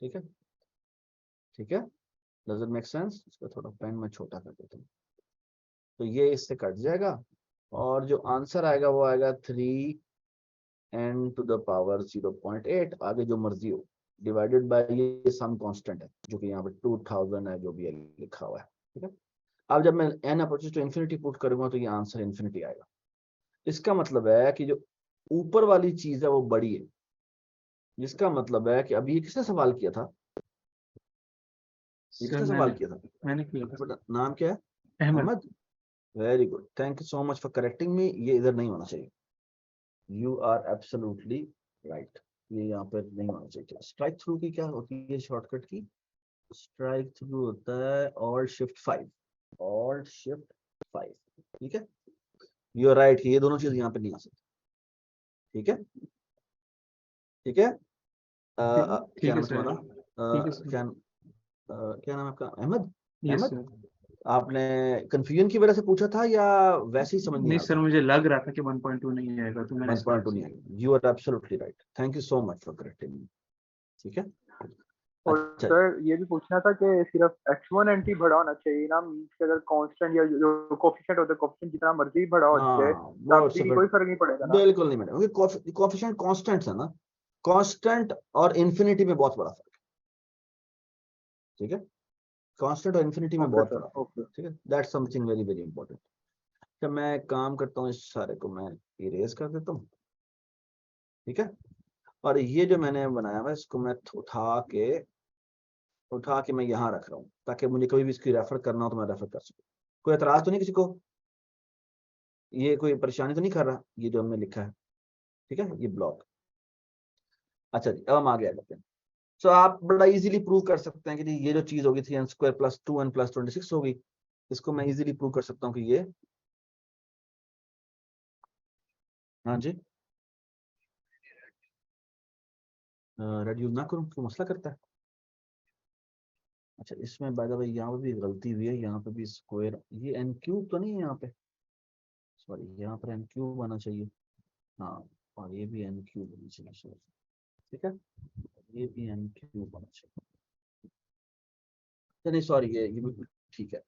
ठीक है, ठीक है, डज इट मेक सेंस? इसका थोड़ा पेन में छोटा कर देता हूँ। तो ये इससे कट जाएगा और जो आंसर आएगा वो आएगा 3n⁻⁸, 0.8, आगे जो मर्जी हो, डिवाइडेड बाय ये सम कांस्टेंट है जो कि यहाँ पे 2000 है, जो भी है लिखा हुआ है। ठीक है, अब जब मैं n approaches to infinity put करूंगा तो ये आंसर इन्फिनिटी आएगा। इसका मतलब है कि जो ऊपर वाली चीज है वो बड़ी है, जिसका मतलब है कि अभी ये किसने सवाल किया था? ये सर किसने सवाल किया था? मैंने किया था। बेटा नाम क्या है? Ahmed. Ahmed. Very good, thank you so much for correcting me. ये इधर नहीं होना चाहिए। यू आर एब्सोल्युटली राइट, ये यहाँ पर नहीं होना चाहिए। स्ट्राइक थ्रू की क्या होती है शॉर्टकट की? स्ट्राइक थ्रू होता है ऑल्ट शिफ्ट 5, ऑल्ट शिफ्ट 5। ठीक है, यू आर राइट, ये दोनों चीज यहाँ पे नहीं आ सकती। ठीक है, ठीक है, ठीक क्या है नाम है सर। तुम्हारा? ठीक है सर। क्या नाम है आपका? अहमद। Yes Ahmed, sir. आपने कंफ्यूजन की वजह से पूछा था या वैसे ही समझ नहीं नहीं आ रहा सर, था? मुझे लग रहा था कि 1.2 नहीं आएगा तो मैंने इस वजह 1.2 से। नहीं आएगा, you are absolutely right, thank you so much for correcting me. ठीक है, और अच्छा सर ये भी पूछना था कि सिर्फ x1 एंटी बड़ा होना चाहिए ना, मींस कि अगर कांस्टेंट या जो कोफिशिएंट होता है कोफिशिएंट जितना मर्जी बड़ा हो जाए हाँ, वो तब भी कोई फर्क नहीं पड़ेगा ना? बिल्कुल नहीं मैडम, क्योंकि कोफिशिएंट कांस्टेंट्स है ना, कांस्टेंट और इन्फिनिटी में बहुत बड़ा फर्क है। ठीक है, कांस्टेंट और इन्फिनिटी में ओके बहुत सर, बड़ा फर्क है। ओके। ठीक है, that's something very very important. जब मैं काम करता हूँ इस सारे को मैं इरेज कर देता हूँ। ठीक है, और ये जो मैंने बनाया हुआ है इसको मैं उठा के मैं यहाँ रख रहा हूँ ताकि मुझे कभी भी इसकी रेफर करना हो तो मैं रेफर कर सकूँ। कोई एतराज तो नहीं किसी को? ये कोई परेशानी तो नहीं कर रहा ये जो हमने लिखा है? ठीक है, ये ब्लॉक। अच्छा जी, अब हम आगे आ जाते हैं। सो आप बड़ा इजीली प्रूव कर सकते हैं कि जी ये जो चीज होगी 3n² + 2n + 26 होगी। इसको मैं इजीली प्रूव कर सकता हूँ कि ये, हाँ जी, रेड्यूस ना करूँ तो मसला करता है। अच्छा, इसमें बाय द वे यहाँ पे भी गलती हुई है, यहाँ पे भी स्क्वायर, ये n³ तो नहीं है यहाँ पे, सॉरी यहाँ पर n³ आना चाहिए। हाँ, और ये भी n³ होना चाहिए सॉरी। ठीक है, ये भी n³ होना चाहिए। नहीं सॉरी, ये बिल्कुल ठीक है।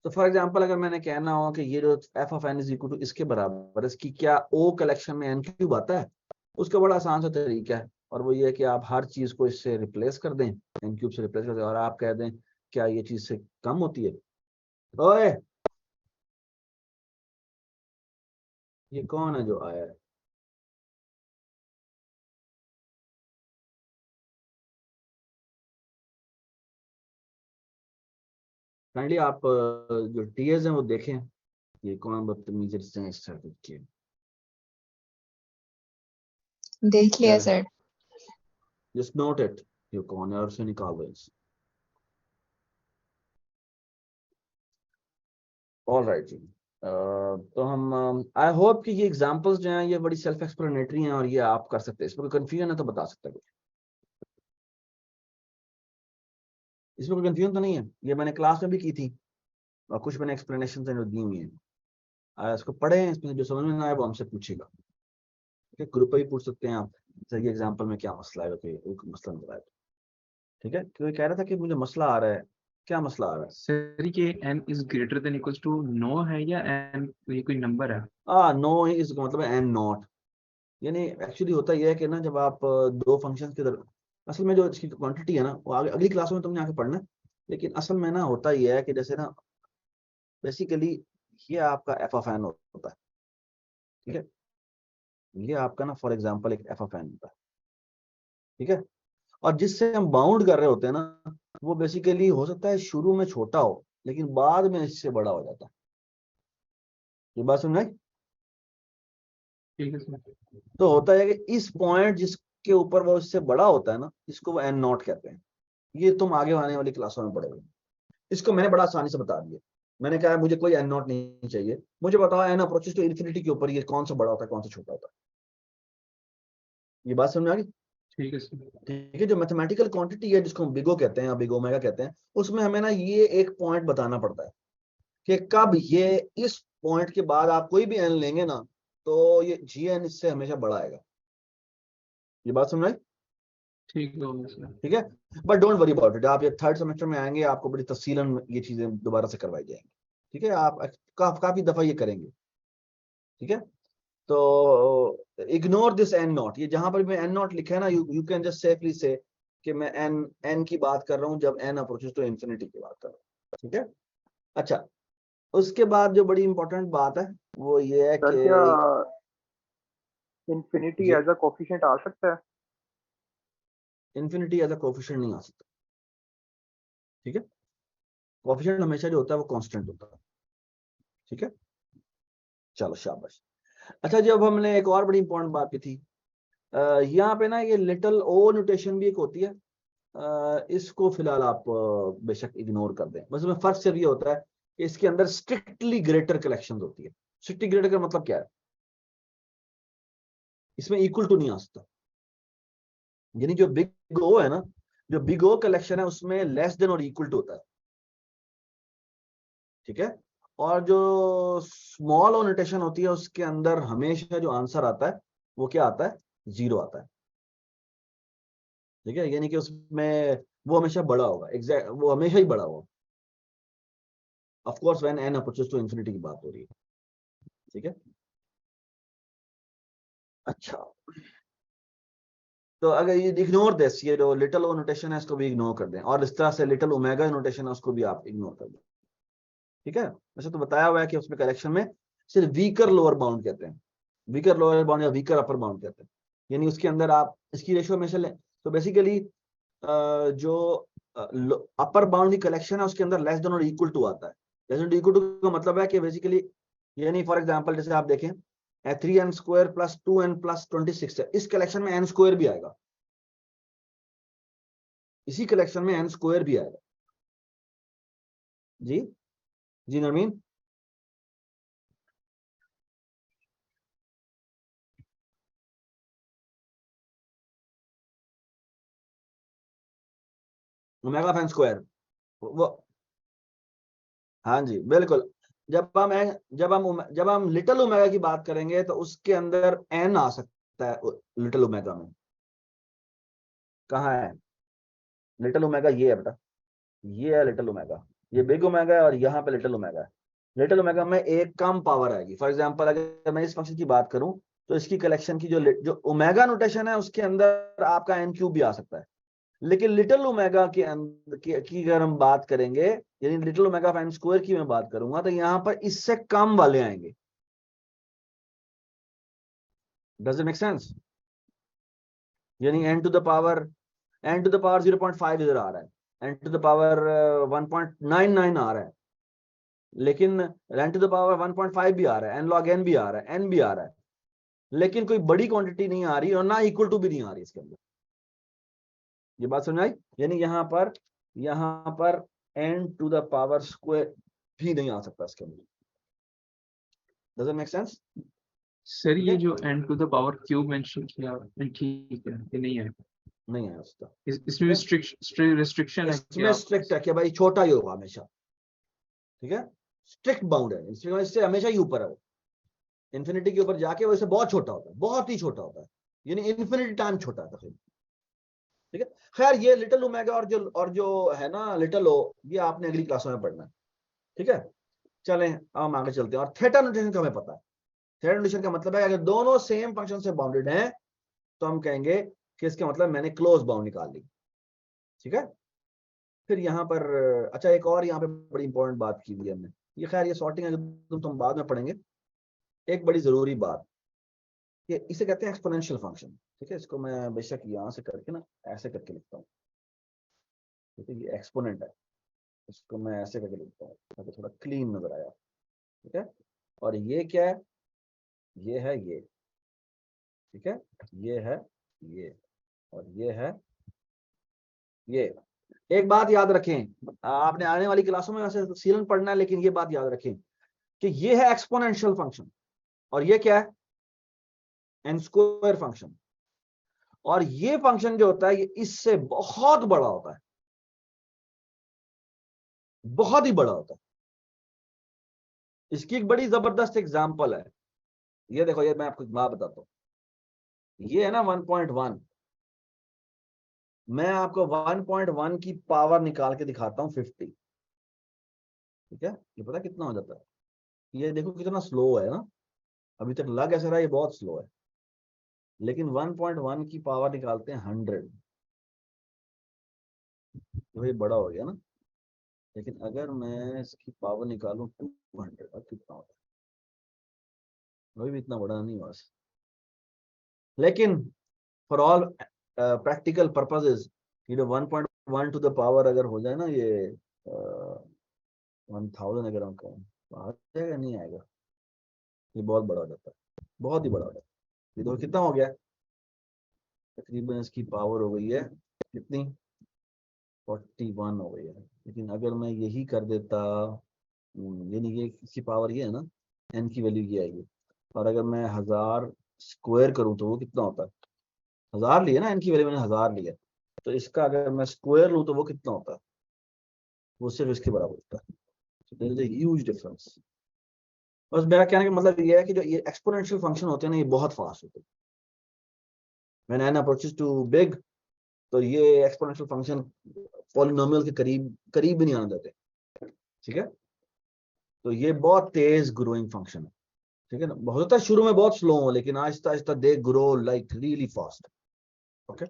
तो फॉर एग्जांपल अगर मैंने कहना हो कि ये जो f(n) = इसके बराबर है, इसकी क्या o कलेक्शन में n³ आता है? उसका बड़ा आसान सा तरीका है, और वो ये है कि आप हर चीज को इससे रिप्लेस कर दें, n³ से रिप्लेस कर दें, और आप कह दें क्या ये चीज से कम होती है? ओए, ये कौन है जो आया है? काइंडली आप जो टीएस हैं वो देखें, ये कौन बदतमीजी से इस तरह की? देख लिया सर। जस्ट नोट इट, ये कौन है और उसे निकाल दो इस। ऑल राइट जी, तो हम आई होप कि ये एग्जांपल्स जो हैं ये बड़ी सेल्फ एक्सप्लेनेटरी हैं और ये आप कर सकते हैं। इसमें कोई कंफ्यूजन है तो बता सकते हैं कुछ? इसमें कोई कंफ्यूजन तो नहीं है? ये मैंने क्लास में भी की थी और कुछ मैंने एक्सप्लेनेशन जो दी हुई हैं, इसको पढ़े, इसमें जो समझ में ना आए वो हमसे पूछेगा। ठीक है, ग्रुप पे भी पूछ सकते हैं आप, सर ये एग्जाम्पल में क्या मसला है, कोई मसला नजर आए। ठीक है, कोई कह रहा था कि मुझे मसला आ रहा है, क्या मसला आ रहा है? सर कि n > 9 है या n ये कोई नंबर है? नो इसका मतलब है n0। यानी एक्चुअली होता यह है कि ना जब आप दो फंक्शन की तरफ, असल में जो इसकी क्वांटिटी है ना वो आगे अगली क्लास में तुमने आके पढ़ना है। लेकिन असल में ना होता यह है कि जैसे ना बेसिकली ये आपका f(n) होता है। ठीक है, ये आपका ना फॉर एग्जांपल एक f(n) होता है। ठीक है, और जिससे हम बाउंड कर रहे होते हैं ना वो बेसिकली हो सकता है शुरू में छोटा हो लेकिन बाद में इससे बड़ा हो जाता है। ये बात समझ आई? ठीक है सर। तो होता है कि इस पॉइंट जिसके ऊपर वो इससे बड़ा होता है ना इसको वो n0 कहते हैं। ये तुम आगे आने वाली क्लासों में पढ़ोगे। इसको मैंने बड़ा आसानी से बता दिया। मैंने कहा मुझे कोई n0 नहीं चाहिए, मुझे बताओ n अप्रोचेस टू इन्फिनिटी के ऊपर ये कौन सा बड़ा होता है कौन सा छोटा होता है। ये बात समझ आ गई? ठीक है सर। ठीक है, जो मैथमेटिकल क्वांटिटी है जिसको हम बिग O कहते हैं या बिग ओमेगा कहते हैं, उसमें हमें ना ये एक पॉइंट बताना पड़ता है कि कब ये इस पॉइंट के बाद आप कोई भी n लेंगे ना तो ये gn इससे हमेशा बड़ा आएगा। ये बात समझ आई? ठीक है सर। ठीक है, but don't worry about it, आप ये थर्ड सेमेस्टर में आएंगे आपको बड़ी तफसीलन ये चीजें दोबारा से करवाई जाएंगी। ठीक है, आप काफी दफा ये करेंगे। ठीक है, तो इग्नोर दिस एन नॉट, ये जहां पर भी एन नॉट लिखा है ना, यू कैन जस्ट सेफली से कि मैं एन की बात कर रहा हूं जब एन अप्रोचेस टू इंफिनिटी की बात कर रहा हूं। ठीक है, अच्छा उसके बाद जो बड़ी इंपॉर्टेंट बात है वो ये है सर कि क्या इंफिनिटी जी, एज अ कोफिशिएंट आ सकता है? इंफिनिटी एज अ कोफिशिएंट नहीं आ सकता। ठीक है, कोफिशिएंट हमेशा जो होता है वो कांस्टेंट होता है। ठीक है, चलो शाबाश। अच्छा, जब हमने एक और बड़ी इंपॉर्टेंट बात की थी, यहाँ पे ना ये लिटिल ओ नोटेशन भी एक होती है, इसको फिलहाल आप बेशक इग्नोर कर दें। बस इसमें फर्क सिर्फ ये होता है कि इसके अंदर स्ट्रिक्टली ग्रेटर कलेक्शन होती है। स्ट्रिक्टली ग्रेटर का मतलब क्या है, इसमें इक्वल टू नहीं आ सकता, यानी जो बिग ओ है ना, जो बिग ओ कलेक्शन है उसमें लेस देन और इक्वल टू होता है। ठीक है, और जो स्मॉल ओ नोटेशन होती है उसके अंदर हमेशा जो आंसर आता है वो क्या आता है, 0 आता है। ठीक है, यानी कि उसमें वो हमेशा बड़ा होगा, एग्जैक्ट वो हमेशा ही बड़ा होगा। Of course when n approaches to infinity की बात हो रही है। ठीक है, अच्छा तो अगर ये इग्नोर दिस, ये जो लिटिल ओ नोटेशन है इसको भी इग्नोर कर दें, और इस तरह से लिटिल ओमेगा नोटेशन है उसको भी आप इग्नोर कर दें। ठीक है, वैसे तो बताया हुआ है कि उसमें कलेक्शन में सिर्फ वीकर लोअर बाउंड कहते हैं, वीकर लोअर बाउंड या वीकर अपर बाउंड कहते हैं, यानी उसके अंदर आप इसकी रेशियो हमेशा लें। तो बेसिकली जो अपर बाउंड की कलेक्शन है उसके अंदर लेस देन और इक्वल टू आता है। लेस देन इक्वल टू का मतलब है कि बेसिकली, यानी फॉर एग्जांपल जैसे आप देखें 3n square plus 2n plus 26 है, इस कलेक्शन में n स्क्वायर भी आएगा, इसी कलेक्शन में n स्क्वायर भी आएगा। जी जी Narmeen, omega of n square वो, हाँ जी बिल्कुल। जब हम लिटिल ओमेगा की बात करेंगे तो उसके अंदर n आ सकता है लिटिल ओमेगा में। कहाँ है लिटिल ओमेगा, ये है बेटा, ये है लिटिल ओमेगा, ये बिग ओमेगा है और यहाँ पे लिटिल ओमेगा है। लिटिल ओमेगा में एक कम पावर आएगी। फॉर एग्जांपल अगर मैं इस फंक्शन की बात करूं तो इसकी कलेक्शन की जो ओमेगा नोटेशन है उसके अंदर आपका एन क्यूब भी आ सकता है, लेकिन लिटिल ओमेगा के अंदर की अगर हम बात करेंगे, यानी little omega of n square की मैं बात करूंगा तो यहाँ पर इससे कम वाले आएंगे। डज इट मेक सेंस, यानी n टू द पावर 0.5 इधर आ रहा है, n टू द पावर 1.99 आ रहा है, लेकिन n टू द पावर 1.5 भी आ रहा है, n log n भी आ रहा है, n भी आ रहा है, लेकिन कोई बड़ी क्वांटिटी नहीं आ रही और ना इक्वल टू भी नहीं आ रही इसके अंदर। ये बात समझ आई, यानी यहाँ पर n to the power square भी नहीं आ सकता इसके अंदर। Does it make sense? Sir ये जो n to the power cube mention किया, ठीक है, ये नहीं है, नहीं है उसका, इसमें रिस्ट्रिक्शन है इसमें क्या? स्ट्रिक्ट है कि भाई छोटा ही होगा हमेशा। ठीक है, स्ट्रिक्ट बाउंड है, इससे हमेशा ही ऊपर है वो, इन्फिनिटी के ऊपर जाके वैसे बहुत छोटा होता है, बहुत ही छोटा होता है, यानी इन्फिनिटी टाइम छोटा है। ठीक है, खैर ये लिटिल ओमेगा और जो है ना लिटिल ओ, ये आपने अगली क्लासों में पढ़ना है। ठीक है, चलें हम आगे चलते हैं। और थीटा नोटेशन का हमें पता है, थीटा नोटेशन का मतलब है अगर दोनों सेम फंक्शन से बाउंडेड हैं तो हम कहेंगे कि इसका मतलब मैंने क्लोज बाउंड निकाल ली। ठीक है, फिर यहाँ पर अच्छा एक और यहाँ पे बड़ी इंपॉर्टेंट बात की हुई है हमने, ये खैर ये सॉर्टिंग है तुम बाद में पढ़ेंगे। एक बड़ी जरूरी बात, ये इसे कहते हैं एक्सपोनेंशियल फंक्शन। ठीक है, इसको मैं बेशक यहाँ से करके ना ऐसे करके लिखता हूँ। ठीक है, ये एक्सपोनेंट है, इसको मैं ऐसे करके लिखता हूँ ताकि थोड़ा क्लीन नजर आया। ठीक है, और ये क्या है, ये है ये। ठीक है, ये है ये, और ये है ये। एक बात याद रखें, आपने आने वाली क्लासों में वैसे सीलन पढ़ना है, लेकिन ये बात याद रखें कि ये है एक्सपोनेंशियल फंक्शन और ये क्या है, एन स्क्वायर फंक्शन। और ये फंक्शन जो होता है ये इससे बहुत बड़ा होता है, बहुत ही बड़ा होता है। इसकी एक बड़ी जबरदस्त एग्जांपल है, ये देखो, ये मैं आपको एक बात बताता हूं, ये है ना 1.1, मैं आपको 1.1 की पावर निकाल के दिखाता हूँ 50, ठीक है? ये पता कितना हो जाता है? ये देखो कितना स्लो है ना, अभी तक लग ऐसा रहा है ये बहुत स्लो है, लेकिन 1.1 की पावर निकालते हैं 100, तो ये बड़ा हो गया ना। लेकिन अगर मैं इसकी पावर निकालूं 200, अब कितना होता है? अभी भी इतना बड़ा नहीं हुआ, लेकिन फॉर ऑल प्रैक्टिकल पर्पसेस ये जो 1.1 टू द पावर अगर हो जाए ना, ये 1000 अगर हम कहें तो आ जाएगा, नहीं आएगा, ये बहुत बड़ा हो जाता है, बहुत ही बड़ा हो जाता है। ये तो कितना हो गया, तकरीबन इसकी पावर हो गई है कितनी, 41 हो गई है। लेकिन अगर मैं यही कर देता, यानी कि इसकी पावर ये है ना, n की वैल्यू ये आएगी, और अगर मैं 1000 स्क्वायर करूँ तो वो कितना होता है, 1000 लिया ना, n की वैल्यू मैंने 1000 लिया, तो इसका अगर मैं स्क्वायर लूँ तो वो कितना होता है, वो सिर्फ इसके बराबर होता है। So there is a huge difference। बस मेरा कहने का मतलब ये है कि जो ये एक्सपोनेंशियल फंक्शन होते हैं ना, ये बहुत फास्ट होते हैं। When n approaches to big, तो ये एक्सपोनेंशियल फंक्शन पॉलिनोमियल के करीब भी नहीं आने देते, ठीक है? तो ये बहुत तेज ग्रोइंग फंक्शन है, ठीक है ना? बहुत होता है शुरू में बहुत स्लो हो, लेकिन Aahista Aahista they grow like really fast. Okay,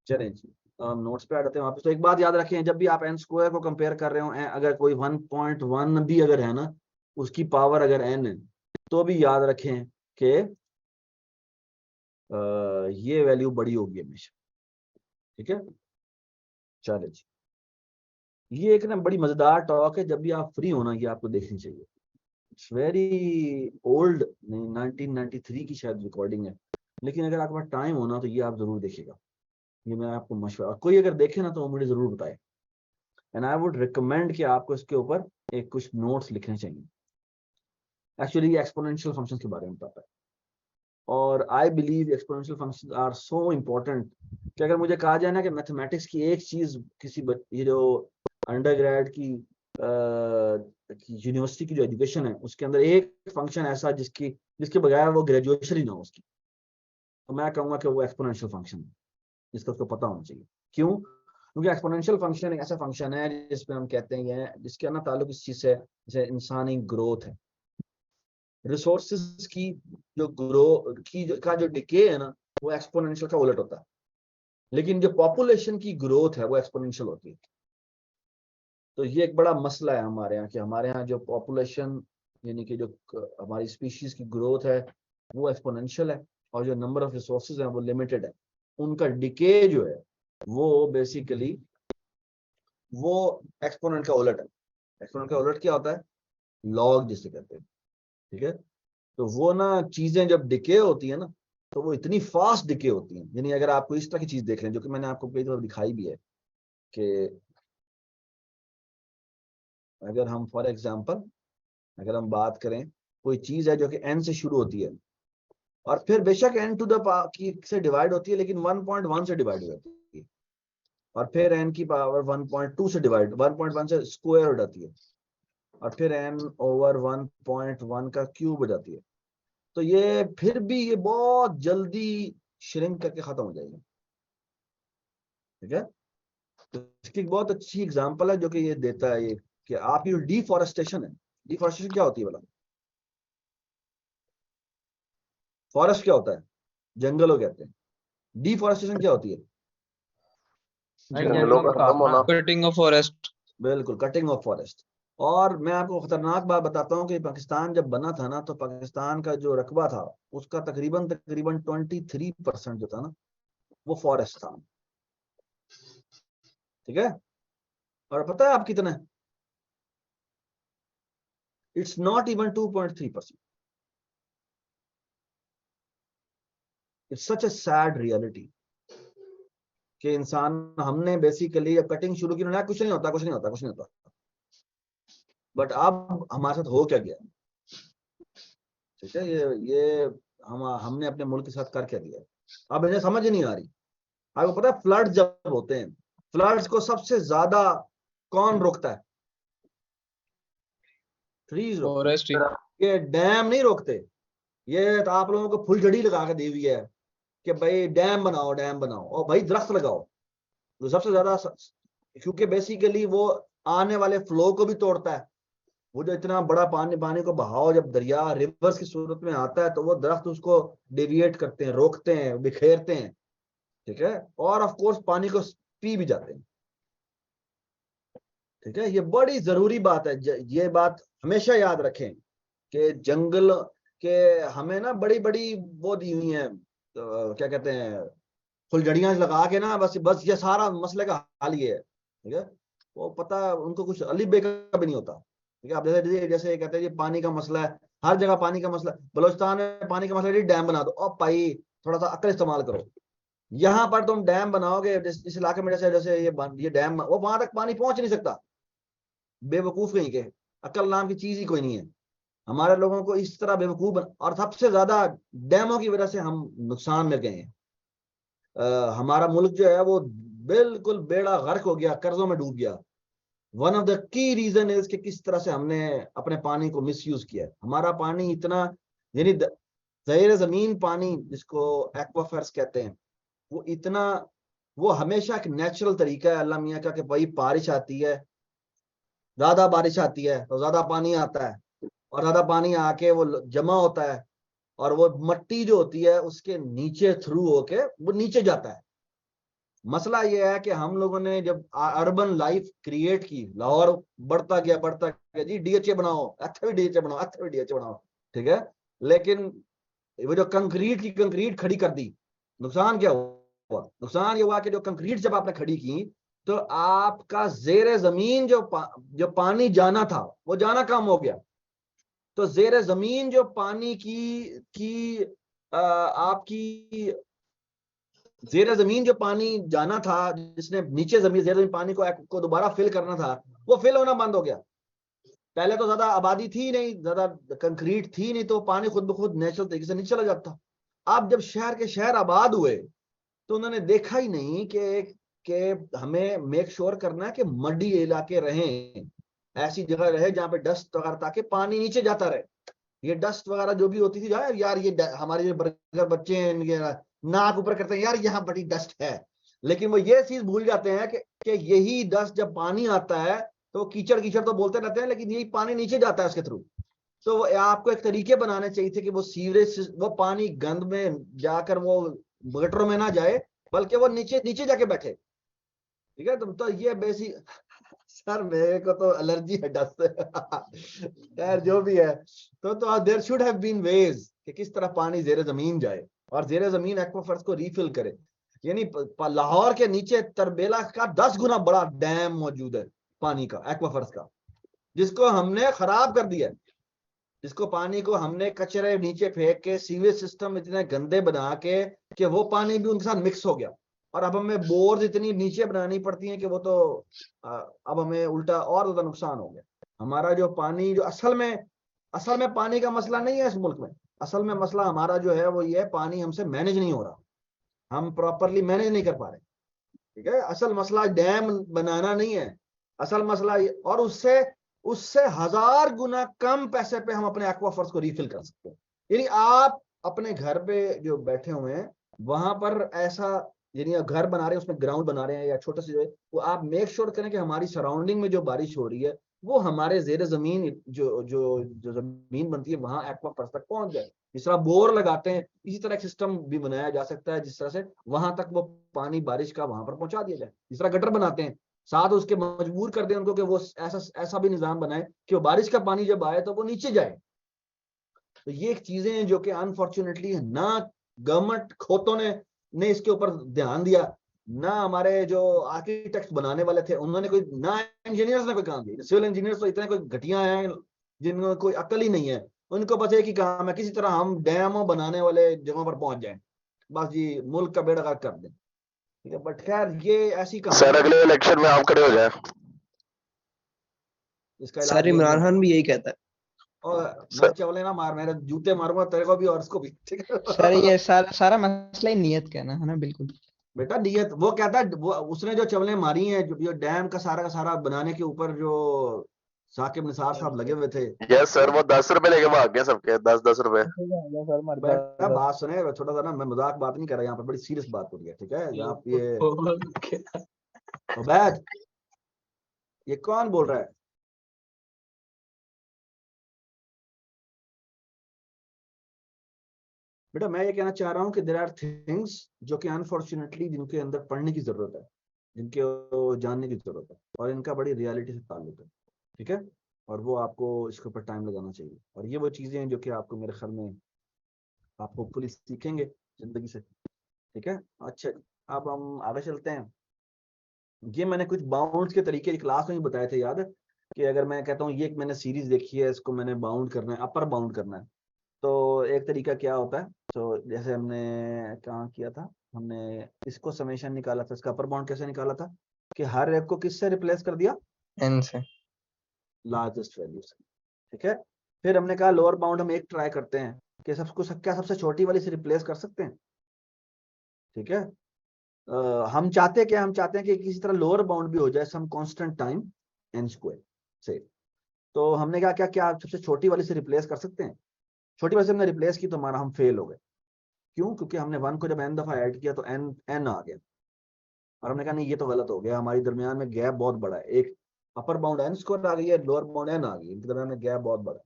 चलें जी, नोट्स पे आ जाते हैं वापस। तो एक बात याद रखें, जब भी आप n स्क्वायर को कंपेयर कर रहे हो, अगर कोई 1.1 भी अगर है ना, उसकी पावर अगर n है, तो भी याद रखें कि ये वैल्यू बड़ी होगी हमेशा, ठीक है? चले जी, ये एक ना बड़ी मजेदार टॉक है, जब भी आप फ्री होना ये आपको देखनी चाहिए। इट्स वेरी ओल्ड, 1993 की शायद रिकॉर्डिंग है, लेकिन अगर आपके पास टाइम होना तो ये आप जरूर देखिएगा। ये मैं आपको मशवरा, कोई अगर देखे ना तो मुझे जरूर बताए, एंड आई वुड रिकमेंड कि आपको इसके ऊपर एक कुछ नोट्स लिखने चाहिए। एक्चुअली ये एक्सपोनेंशियल फंक्शन के बारे में बताता है, और I believe exponential function are so important कि अगर मुझे कहा जाए ना कि मैथमेटिक्स की एक चीज किसी ये जो अंडरग्रेड की यूनिवर्सिटी की जो एजुकेशन है उसके अंदर एक फंक्शन ऐसा जिसके बगैर वो ग्रेजुएशन ही ना हो उसकी, तो मैं कहूंगा कि वो एक्सपोनेंशियल फंक्शन है, जिसका उसको पता होना चाहिए। क्यों? क्योंकि एक्सपोनेंशियल फंक्शन एक ऐसा फंक्शन है जिसमें हम कहते हैं जिसके ना ताल्लुक इस चीज से, जैसे इंसानी ग्रोथ है, रिसोर्सेज की जो ग्रो की का जो डिके है ना, वो एक्सपोनेंशियल का उलट होता है, लेकिन जो पॉपुलेशन की ग्रोथ है वो एक्सपोनेंशियल होती है। तो ये एक बड़ा मसला है हमारे यहाँ, कि हमारे यहाँ जो पॉपुलेशन यानी कि जो हमारी स्पीशीज की ग्रोथ है वो एक्सपोनेंशियल है, और जो नंबर ऑफ रिसोर्सेज हैं वो लिमिटेड है। उनका डिके जो है वो बेसिकली वो एक्सपोनेंट का उलट है। एक्सपोनेंट का उलट क्या होता है? लॉग जिसे कहते हैं, ठीक है? तो वो ना चीजें जब डिके होती है ना, तो वो इतनी फास्ट डिके होती हैं, यानी अगर आपको इस तरह की चीज देख लें, जो कि मैंने आपको कई दफा दिखाई भी है, कि अगर हम फॉर एग्जांपल अगर हम बात करें, कोई चीज है जो कि n से शुरू होती है और फिर बेशक n टू द की से डिवाइड होती है, लेकिन 1.1 से डिवाइड हो जाती है, और फिर n की पावर 1.2 से डिवाइड 1.1 से स्क्वायर हो जाती है, और फिर n ओवर 1.1 का क्यूब हो जाती है, तो ये फिर भी ये बहुत जल्दी श्रिंक करके खत्म हो जाएगी, ठीक है? तो इसकी एक बहुत अच्छी एग्जांपल है जो कि ये देता है, ये कि आपकी जो डिफॉरेस्टेशन है, डिफॉरेस्टेशन क्या होती है भला? फॉरेस्ट क्या होता है? जंगलों कहते हैं। डिफॉरेस्टेशन क्या होती है? जंगलों का खत्म होना। Cutting of forest. बिल्कुल, कटिंग ऑफ फॉरेस्ट। और मैं आपको खतरनाक बात बताता हूँ कि पाकिस्तान जब बना था ना, तो पाकिस्तान का जो रकबा था उसका तकरीबन 23% जो था ना, वो फॉरेस्ट था, ठीक है? और पता है आप कितना है? It's not even 2.3%। It's such A sad reality कि इंसान, हमने बेसिकली अब कटिंग शुरू की ना, कुछ नहीं होता, कुछ नहीं होता, कुछ नहीं होता, बट अब हमारे साथ हो क्या गया, ठीक है? ये हमने अपने मुल्क के साथ कर क्या दिया, अब इन्हें समझ ही नहीं आ रही। आपको पता है फ्लड जब होते हैं, फ्लड्स को सबसे ज्यादा कौन रोकता है? ट्रीज रोकते हैं। ये डैम नहीं रोकते, ये तो आप लोगों को फुलझड़ी लगा के दी हुई है कि भाई डैम बनाओ और भाई दरख्त लगाओ। तो सबसे ज्यादा क्योंकि बेसिकली वो आने वाले फ्लो को भी तोड़ता है। वो जो इतना बड़ा पानी को बहाव जब दरिया रिवर्स की सूरत में आता है तो वो दरख्त उसको डेविएट करते हैं, रोकते हैं, बिखेरते हैं, ठीक है, और ऑफ कोर्स पानी को पी भी जाते हैं। ठीक है, ये बड़ी जरूरी बात है। ये बात हमेशा याद रखें कि जंगल के हमें ना बड़ी बड़ी वो दी हुई है, तो क्या कहते हैं, फुलझड़ियां लगा के ना बस ये सारा मसले का हल ये है। ठीक है, वो पता उनको कुछ अली बेका भी नहीं होता। ठीक है, आप जैसे जैसे कहते हैं ये पानी का मसला है, हर जगह पानी का मसला, बलोचिस्तान में पानी का मसला है, डैम बना दो। अब भाई थोड़ा सा अक्ल इस्तेमाल करो। यहाँ पर तुम डैम बनाओगे इस इलाके में, जैसे जैसे ये डैम, वो वहां तक पानी पहुंच नहीं सकता। बेवकूफ कहीं के, अक्ल नाम की चीज ही कोई नहीं है। हमारे लोगों को इस तरह बेवकूफ और सबसे ज्यादा डैमों की वजह से हम नुकसान में गए हैं। हमारा मुल्क जो है वो बिल्कुल बेड़ा गर्क हो गया, कर्जों में डूब गया। One of the key reason is कि किस तरह से हमने अपने पानी को मिसयूज किया है। हमारा पानी इतना, यानी ज़हीर जमीन पानी जिसको एक्वाफर्स कहते हैं, वो इतना, वो हमेशा एक नेचुरल तरीका है अल्लाह मियाँ का कि भाई बारिश आती है, ज्यादा बारिश आती है तो ज्यादा पानी आता है, और ज्यादा पानी आके वो जमा होता है, और वो मट्टी जो होती है उसके नीचे थ्रू होके वो नीचे जाता है। मसला ये है कि हम लोगों ने जब अर्बन लाइफ क्रिएट की, लाहौर बढ़ता गया जी डीएचए बनाओ, अच्छा भी डीएचए बनाओ, अच्छा भी डीएचए बनाओ, ठीक है, लेकिन वो जो कंक्रीट खड़ी कर दी, नुकसान क्या हुआ? नुकसान ये हुआ कि जो कंक्रीट जब आपने खड़ी की तो आपका जेर जमीन जो पानी जाना था वो जाना कम हो गया। तो जेर जमीन जो पानी की आपकी जेर जमीन जो पानी जाना था, जिसने नीचे जेर जमीन पानी को दोबारा फिल करना था, वो फिल होना बंद हो गया। पहले तो ज्यादा आबादी थी नहीं, ज्यादा कंक्रीट थी नहीं, तो पानी खुद ब खुद नेचुरल तरीके से नीचे चला जाता। अब जब शहर के शहर आबाद हुए तो उन्होंने देखा ही नहीं कि हमें मेक श्योर करना है कि मड्डी इलाके रहें, ऐसी जगह रहे जहां पे डस्ट वगैरह, ताकि पानी नीचे जाता रहे। ये डस्ट वगैरह जो भी होती थी यार, ये हमारे जो बर्गर बच्चे हैं इनके नाक ऊपर करते हैं, यार यहाँ बड़ी डस्ट है, लेकिन वो ये चीज भूल जाते हैं कि यही डस्ट जब पानी आता है तो कीचड़ कीचड़ तो बोलते रहते हैं, लेकिन यही पानी नीचे जाता है उसके थ्रू। तो वो आपको एक तरीके बनाने चाहिए थे कि वो सीवरेज, वो पानी गंद में जाकर वो गटरों में ना जाए, बल्कि वो नीचे नीचे जाके बैठे। ठीक है, तो ये बेसिक सर मेरे को तो एलर्जी है डस्ट से यार जो भी है, तो there should have been ways कि किस तरह पानी जेरे जमीन जाए और जेरे जमीन एक्वाफर्स को रीफिल करे। यानी लाहौर के नीचे तरबेला का 10 गुना बड़ा डैम मौजूद है पानी का, एक्वाफर्स का, जिसको हमने खराब कर दिया, जिसको पानी को हमने कचरे नीचे फेंक के सीवेज सिस्टम इतने गंदे बना के कि वो पानी भी उनके साथ मिक्स हो गया, और अब हमें बोर्स इतनी नीचे बनानी पड़ती हैं कि वो तो अब हमें उल्टा और ज्यादा नुकसान हो गया। हमारा जो पानी, जो असल में पानी का मसला नहीं है इस मुल्क में, असल में मसला हमारा जो है वो ये है, पानी हमसे मैनेज नहीं हो रहा, हम प्रॉपरली मैनेज नहीं कर पा रहे। ठीक है, असल मसला डैम बनाना नहीं है, असल मसला, और उससे 1000 गुना कम पैसे पे हम अपने एक्वाफर्स को रीफिल कर सकते हैं। यानी आप अपने घर पे जो बैठे हुए हैं वहां पर ऐसा, यानी घर बना रहे हैं, उसमें ग्राउंड बना रहे हैं या छोटा सा जो है, वो आप मेक श्योर करें कि हमारी सराउंडिंग में जो बारिश हो रही है वो हमारे जेर जमीन जो जमीन बनती है वहां एक्वाफर्स तक पहुंच जाए। जिस तरह बोर लगाते हैं इसी तरह एक सिस्टम भी बनाया जा सकता है, जिस तरह से वहां तक वो पानी बारिश का वहां पर पहुंचा दिया जाए। जिस तरह गटर बनाते हैं, साथ उसके मजबूर कर दें उनको कि वो ऐसा भी निजाम बनाए कि वो बारिश का पानी जब आए तो वो नीचे जाए। तो ये एक चीजें हैं जो कि अनफॉर्चुनेटली ना गवर्नमेंट खोतों ने इसके ऊपर ध्यान दिया, ना हमारे जो आर्किटेक्ट बनाने वाले थे उन्होंने कोई, ना इंजीनियर्स ने कोई काम दिया। सिविल इंजीनियर्स तो इतने कोई घटिया हैं जिनको कोई अकल ही नहीं है, उनको बस एक ही काम है, किसी तरह हम डैम बनाने वाले जगहों पर पहुंच जाएं, बस जी मुल्क का बेड़ा गर्क कर दें। ठीक है, बट खैर ये ऐसी कहानी। सर अगले इलेक्शन में आप खड़े हो जाए। इसका सर इमरान खान भी यही कहता है। और मैं चवले ना मार, मेरे जूते मारूंगा तेरे को भी और उसको भी। ठीक है सर ये सारा मसला ही नियत का है ना। बिल्कुल बेटा, नियत, वो कहता है, वो उसने जो चवलें मारी हैं, जो डैम का सारा बनाने के ऊपर जो साकिब निसार साहब लगे हुए थे। यस सर, वो 10 रुपए लेके भाग गए सबके, 10-10 रुपए। सर मर बेटा बात सुने, छोटा सा ना, मैं मजाक बात नहीं कर रहा, यहाँ पर बड़ी सीरियस बात हो रही है, ठीक है? यहाँ पे ये उबैद, ये कौन बोल रहा है? बेटा मैं ये कहना चाह रहा हूँ कि देयर आर थिंग्स जो कि अनफॉर्चुनेटली जिनके अंदर पढ़ने की जरूरत है, जिनके जानने की जरूरत है, और इनका बड़ी रियलिटी से ताल्लुक है, ठीक है? और वो आपको इसके ऊपर टाइम लगाना चाहिए, और ये वो चीजें हैं जो कि आपको मेरे ख्याल में आप होपफुली सीखेंगे जिंदगी से, ठीक है? अच्छा, अब हम आगे चलते हैं। ये मैंने कुछ बाउंड्स के तरीके क्लास में ही बताए थे, याद है? कि अगर मैं कहता हूँ ये मैंने सीरीज देखी है, इसको मैंने बाउंड करना है, अपर बाउंड करना है, तो एक तरीका क्या होता है? तो जैसे हमने कहाँ किया था, हमने इसको समेशन निकाला था, इसका अपर बाउंड कैसे निकाला था कि हर एक को किससे रिप्लेस कर दिया? n से। लार्जेस्ट वैल्यू से, ठीक है? फिर हमने कहा लोअर बाउंड हम एक ट्राई करते हैं कि क्या सबसे छोटी वाली से रिप्लेस कर सकते हैं, ठीक है? हम चाहते हैं कि किसी तरह लोअर बाउंड भी हो जाए सम कांस्टेंट टाइम n² से। तो हमने कहा क्या सबसे छोटी वाली से रिप्लेस कर सकते हैं? छोटी वाली से हमने रिप्लेस की तो हमारा हम फेल हो गए। क्यों? क्योंकि हमने 1 को जब n दफा ऐड किया तो n आ गया, और हमने कहा नहीं ये तो गलत हो गया, हमारी दरमियान में गैप बहुत बड़ा है, एक अपर बाउंड n² आ गई है, लोअर बाउंड n आ गई, इनके दरमियान में गैप बहुत बड़ा है।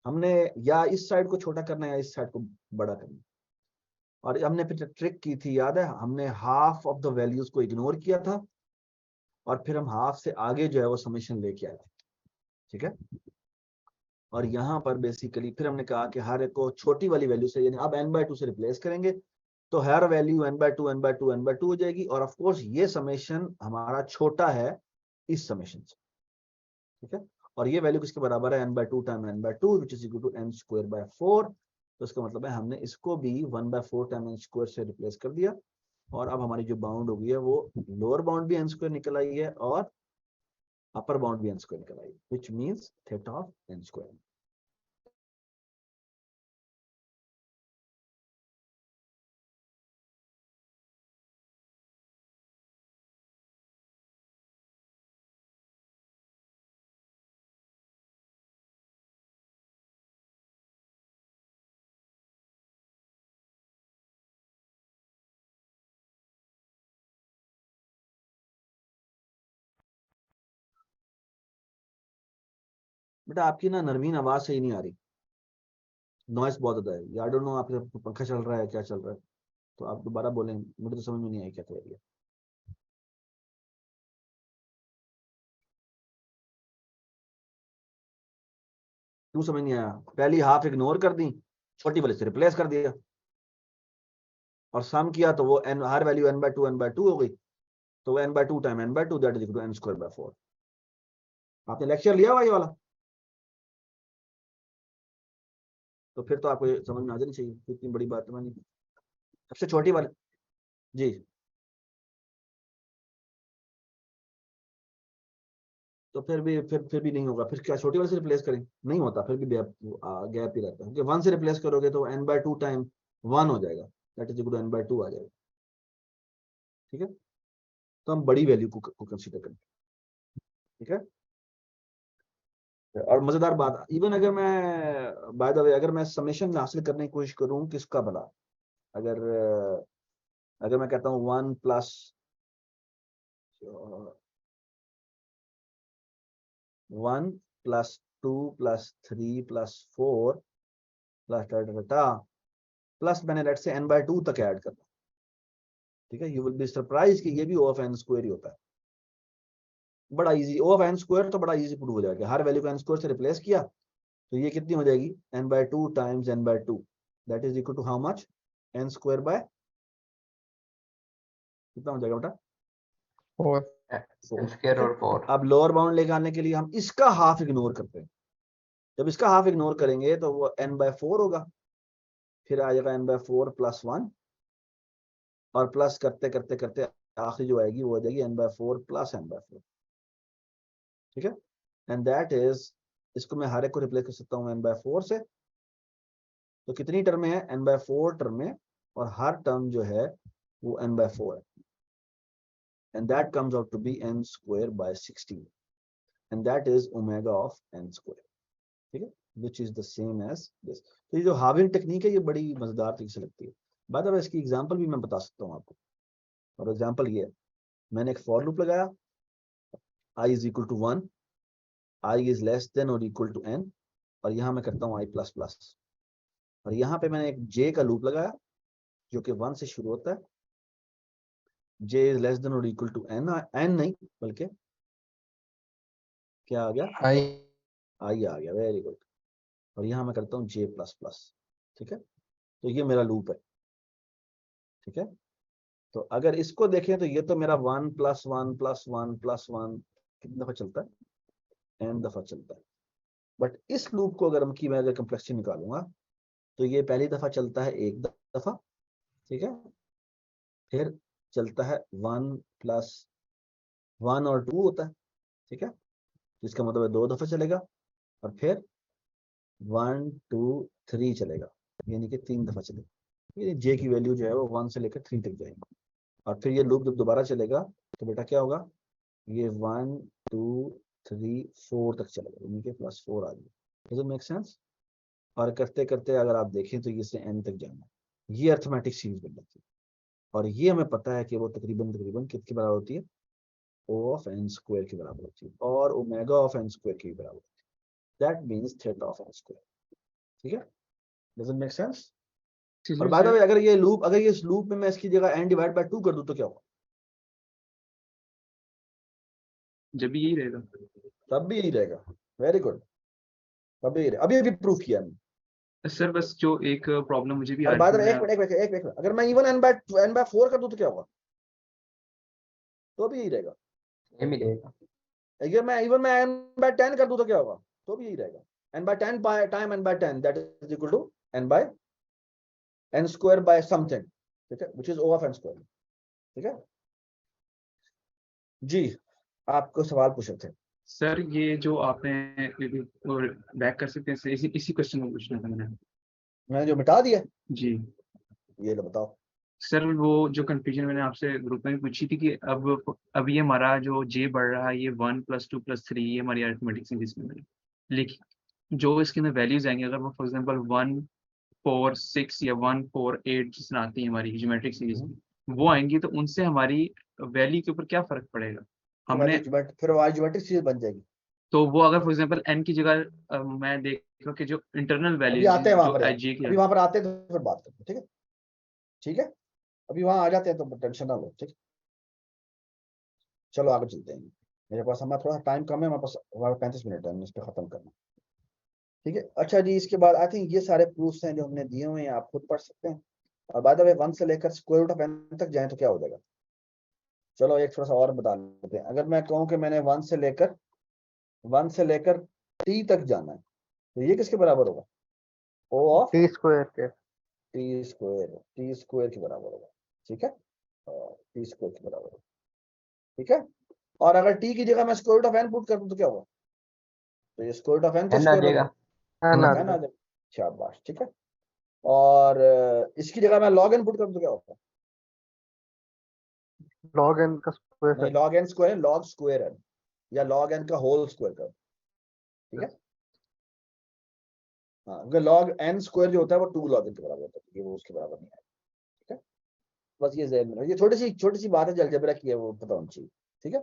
हमने या इस साइड को छोटा करना है या इस साइड को बड़ा करना, और हमने फिर ट्रिक की थी, याद है? हमने हाफ ऑफ द वैल्यूज को इग्नोर किया था, और फिर हम हाफ से आगे जो है वो समेशन लेके आए थे, ठीक है? और यहाँ पर बेसिकली फिर हमने कहा कि हर एक को छोटी वाली वैल्यू से, यानी अब n/2 से रिप्लेस करेंगे, तो हर वैल्यू n/2 हो जाएगी, और ऑफ कोर्स ये समेशन हमारा छोटा है इस समेशन से, ठीक है? और ये वैल्यू किसके बराबर है? n/2 time n/2 which is equal to n²/4। तो इसका मतलब है हमने इसको भी 1/4 टाइम n² से रिप्लेस कर दिया, और अब हमारी जो बाउंड हो गई है वो लोअर बाउंड भी n² निकल आई है और अपर बाउंड भी n² निकल आई है, which means theta of n²। बेटा आपकी ना नरमीन आवाज सही नहीं आ रही, नॉइस बहुत ज्यादा है, आई डोंट नो आपके पंखा चल रहा है क्या चल रहा है, तो आप दोबारा बोलें, मुझे तो समझ में नहीं आई क्या कह रही है। क्यों समझ नहीं आया? पहली हाफ इग्नोर कर दी, छोटी वाले से रिप्लेस कर दिया, और सम किया तो वो n, हर वैल्यू n/2 हो गई, तो वो n/2 time n/2 that is equal to n²/4। आपने लेक्चर लिया हुआ ये वाला? तो फिर तो आपको ये समझ में आ जानी चाहिए, इतनी बड़ी बात है। सबसे छोटी वाली जी, तो फिर भी नहीं होगा, फिर क्या छोटी वाले से रिप्लेस करें? नहीं होता, फिर भी गैप ही रहता है, क्योंकि 1 से रिप्लेस करोगे तो n/2 टाइम 1 हो जाएगा, that is equal to n/2 आ जाएगा, ठीक है? तो हम बड़ी वैल्यू को कंसीडर करें, ठीक है? और मजेदार बात, इवन अगर मैं बाय द वे अगर मैं समेशन हासिल करने की कोशिश करूं किसका भला, अगर अगर मैं कहता हूं 1 plus 1 plus 2 plus 3 plus 4 plus plus मैंने लेट्स से n/2 तक ऐड करना, ठीक है? यू विल बी सरप्राइज कि ये भी O of n² ही होता है। बड़ा इजी, O of n² तो बड़ा इजी प्रूव हो जाएगा, हर वैल्यू को n² से रिप्लेस किया तो ये कितनी हो जाएगी? n/2 times n/2 that is equal to how much? n² by कितना हो जाएगा बेटा? 4। n² और 4। अब लोअर बाउंड लेके आने के लिए हम इसका हाफ इग्नोर करते हैं, जब इसका हाफ इग्नोर करेंगे तो वो n/4 होगा, फिर आ जाएगा n/4 प्लस 1, और प्लस करते करते करते आखिरी जो आएगी वो हो जाएगी n/4 प्लस n/4, ठीक है? एंड दैट इज, इसको मैं हर एक को रिप्लेस कर सकता हूँ n/4 से, तो कितनी टर्म है? n/4 टर्म है, और हर टर्म जो है वो n/4 है, and that comes out to be n² by 16। And that is omega of n square, ठीक है, which is the same as this. तो ये जो हाविंग टेक्निक है ये बड़ी मजेदार तरीके से लगती है। बाय द वे इसकी एग्जांपल भी मैं बता सकता हूँ आपको, और एग्जांपल ये है, मैंने एक फॉर लूप लगाया, i is equal to 1, i is less than और इक्वल टू n, और यहाँ मैं करता हूँ i प्लस प्लस, और यहाँ पे मैंने एक j का लूप लगाया जो कि 1 से शुरू होता है, j इज लेस देन और इक्वल टू n, n नहीं बल्कि क्या आ गया, आई i आ गया, वेरी गुड, और यहाँ मैं करता हूँ j प्लस प्लस, ठीक है, तो ये मेरा लूप है, ठीक है। तो अगर इसको देखें तो ये तो मेरा 1 प्लस 1 प्लस 1 प्लस 1 कितनी दफा चलता है, n दफा चलता है। बट इस लूप को अगर मैं अगर कम्प्लेक्सिटी निकालूंगा तो ये पहली दफा चलता है एक दफा, ठीक है, फिर चलता है 1 प्लस 1 और 2 होता है, ठीक है, जिसका मतलब है 2 दफा चलेगा, और फिर 1 2 3 चलेगा, यानी कि 3 दफा चलेगा। ये जे की वैल्यू जो है वो 1 से लेकर 3 तक जाएगी, और फिर ये लूप जब दोबारा चलेगा तो बेटा क्या होगा, ये 1 2 3 4 तक चलेगा, यानी कि प्लस 4 आ जाएगा। Does it make sense? और करते करते अगर आप देखें तो ये से n तक जाना है, ये अर्थमेटिक सीरीज बन जाती है, और ये हमें पता है कि वो तकरीबन तकरीबन कितने बराबर होती है, O ऑफ n स्क्वायर के बराबर होती है, और ओमेगा ऑफ n स्क्वायर के बराबर होती है, that means theta of n square, ठीक है, डज इट मेक सेंस? और बाय द वे अगर ये इस लूप में मैं इसकी जगह n डिवाइड बाय 2 कर दूं तो क्या होगा, जब भी यही रहेगा। तब भी यही रहेगा, वेरी गुड, तब भी यही रहेगा, अभी अभी प्रूफ किया हमने। सर बस जो एक प्रॉब्लम मुझे भी आ और रही बाय द थी, वे एक मिनट, अगर मैं इवन n बाय 4 कर दूं तो क्या होगा, तो भी यही रहेगा। ये मिलेगा। अगर मैं n बाय 10 कर दूं तो क्या होगा, तो भी यही रहेगा, n by 10 time n by 10 that is equal to n by n square by something, ठीक है, which is O of n square, ठीक है जी। आपको सवाल पूछ रहे थे, सर ये जो आपने बैक कर सकते हैं, इसी इसी क्वेश्चन में पूछना था मैंने जो मिटा दिया, जी। ये लो बताओ। सर वो जो कंफ्यूजन मैंने आपसे ग्रुप में भी पूछी थी कि अब ये हमारा जो जे बढ़ रहा है, ये 1 प्लस 2 प्लस 3, ये हमारी अरिथमेटिक सीरीज में है, लेकिन जो इसके अंदर वैल्यूज आएंगे, अगर वो फॉर एग्जांपल 1 4 6 या 1 4 8 जिस तरह आती है हमारी ज्योमेट्रिक सीरीज में, वो आएंगी, तो उनसे हमारी वैल्यू के ऊपर क्या फर्क पड़ेगा? हमने फिर वो ज्योमेट्रिक सीरीज बन जाएगी। तो वो अगर फॉर एग्जांपल n की जगह मैं देख रहा हूँ कि जो इंटरनल अभी वैल्यूज आते हैं वहां जो पर यार, एच जी की अभी वहां पर आते हैं तो फिर बात करते हैं, ठीक है, ठीक है, अभी वहां आ जाते हैं तो टेंशन ना लो, ठीक है, चलो आगे चलते हैं। मेरे पास हमारा थोड़ा टाइम कम है, हमारे पास 35 मिनट है, इस पे खत्म करना, ठीक है। अच्छा जी, इसके बाद आई थिंक ये सारे प्रूफ्स हैं जो हमने दिए हुए हैं, आप खुद पढ़ सकते हैं। और बाय द वे 1 से लेकर स्क्वायर रूट ऑफ n तक जाएं तो क्या हो जाएगा, चलो एक थोड़ा सा और बता लेते हैं। अगर मैं कहूँ कि मैंने 1 से लेकर t तक जाना है, तो ये किसके बराबर होगा, O ऑफ टी स्क्वायर के टी स्क्वायर के बराबर होगा, ठीक है, टी स्क्वायर के बराबर होगा, ठीक है। और अगर t की जगह मैं square root of n put कर दूं तो क्या होगा, तो ये स्क्वायर रूट ऑफ n का एन आ स्क्वायर जाएगा। होगा, एन आ n आ जाएगा। जाएगा, शाबाश, ठीक है। और इसकी जगह मैं log n पुट कर दूं तो क्या होगा, लॉग एन का स्क्वायर नहीं log n square, log square n या log n का होल स्क्वायर कर, ठीक है। हाँ, अगर log n स्क्वायर जो होता है वो 2 log n के बराबर होता है, ये वो उसके बराबर नहीं है, ठीक है। बस ये ज़हन में रखो, ये छोटी सी बात है, अलजेब्रा की है, वो पता होनी चाहिए, ठीक है।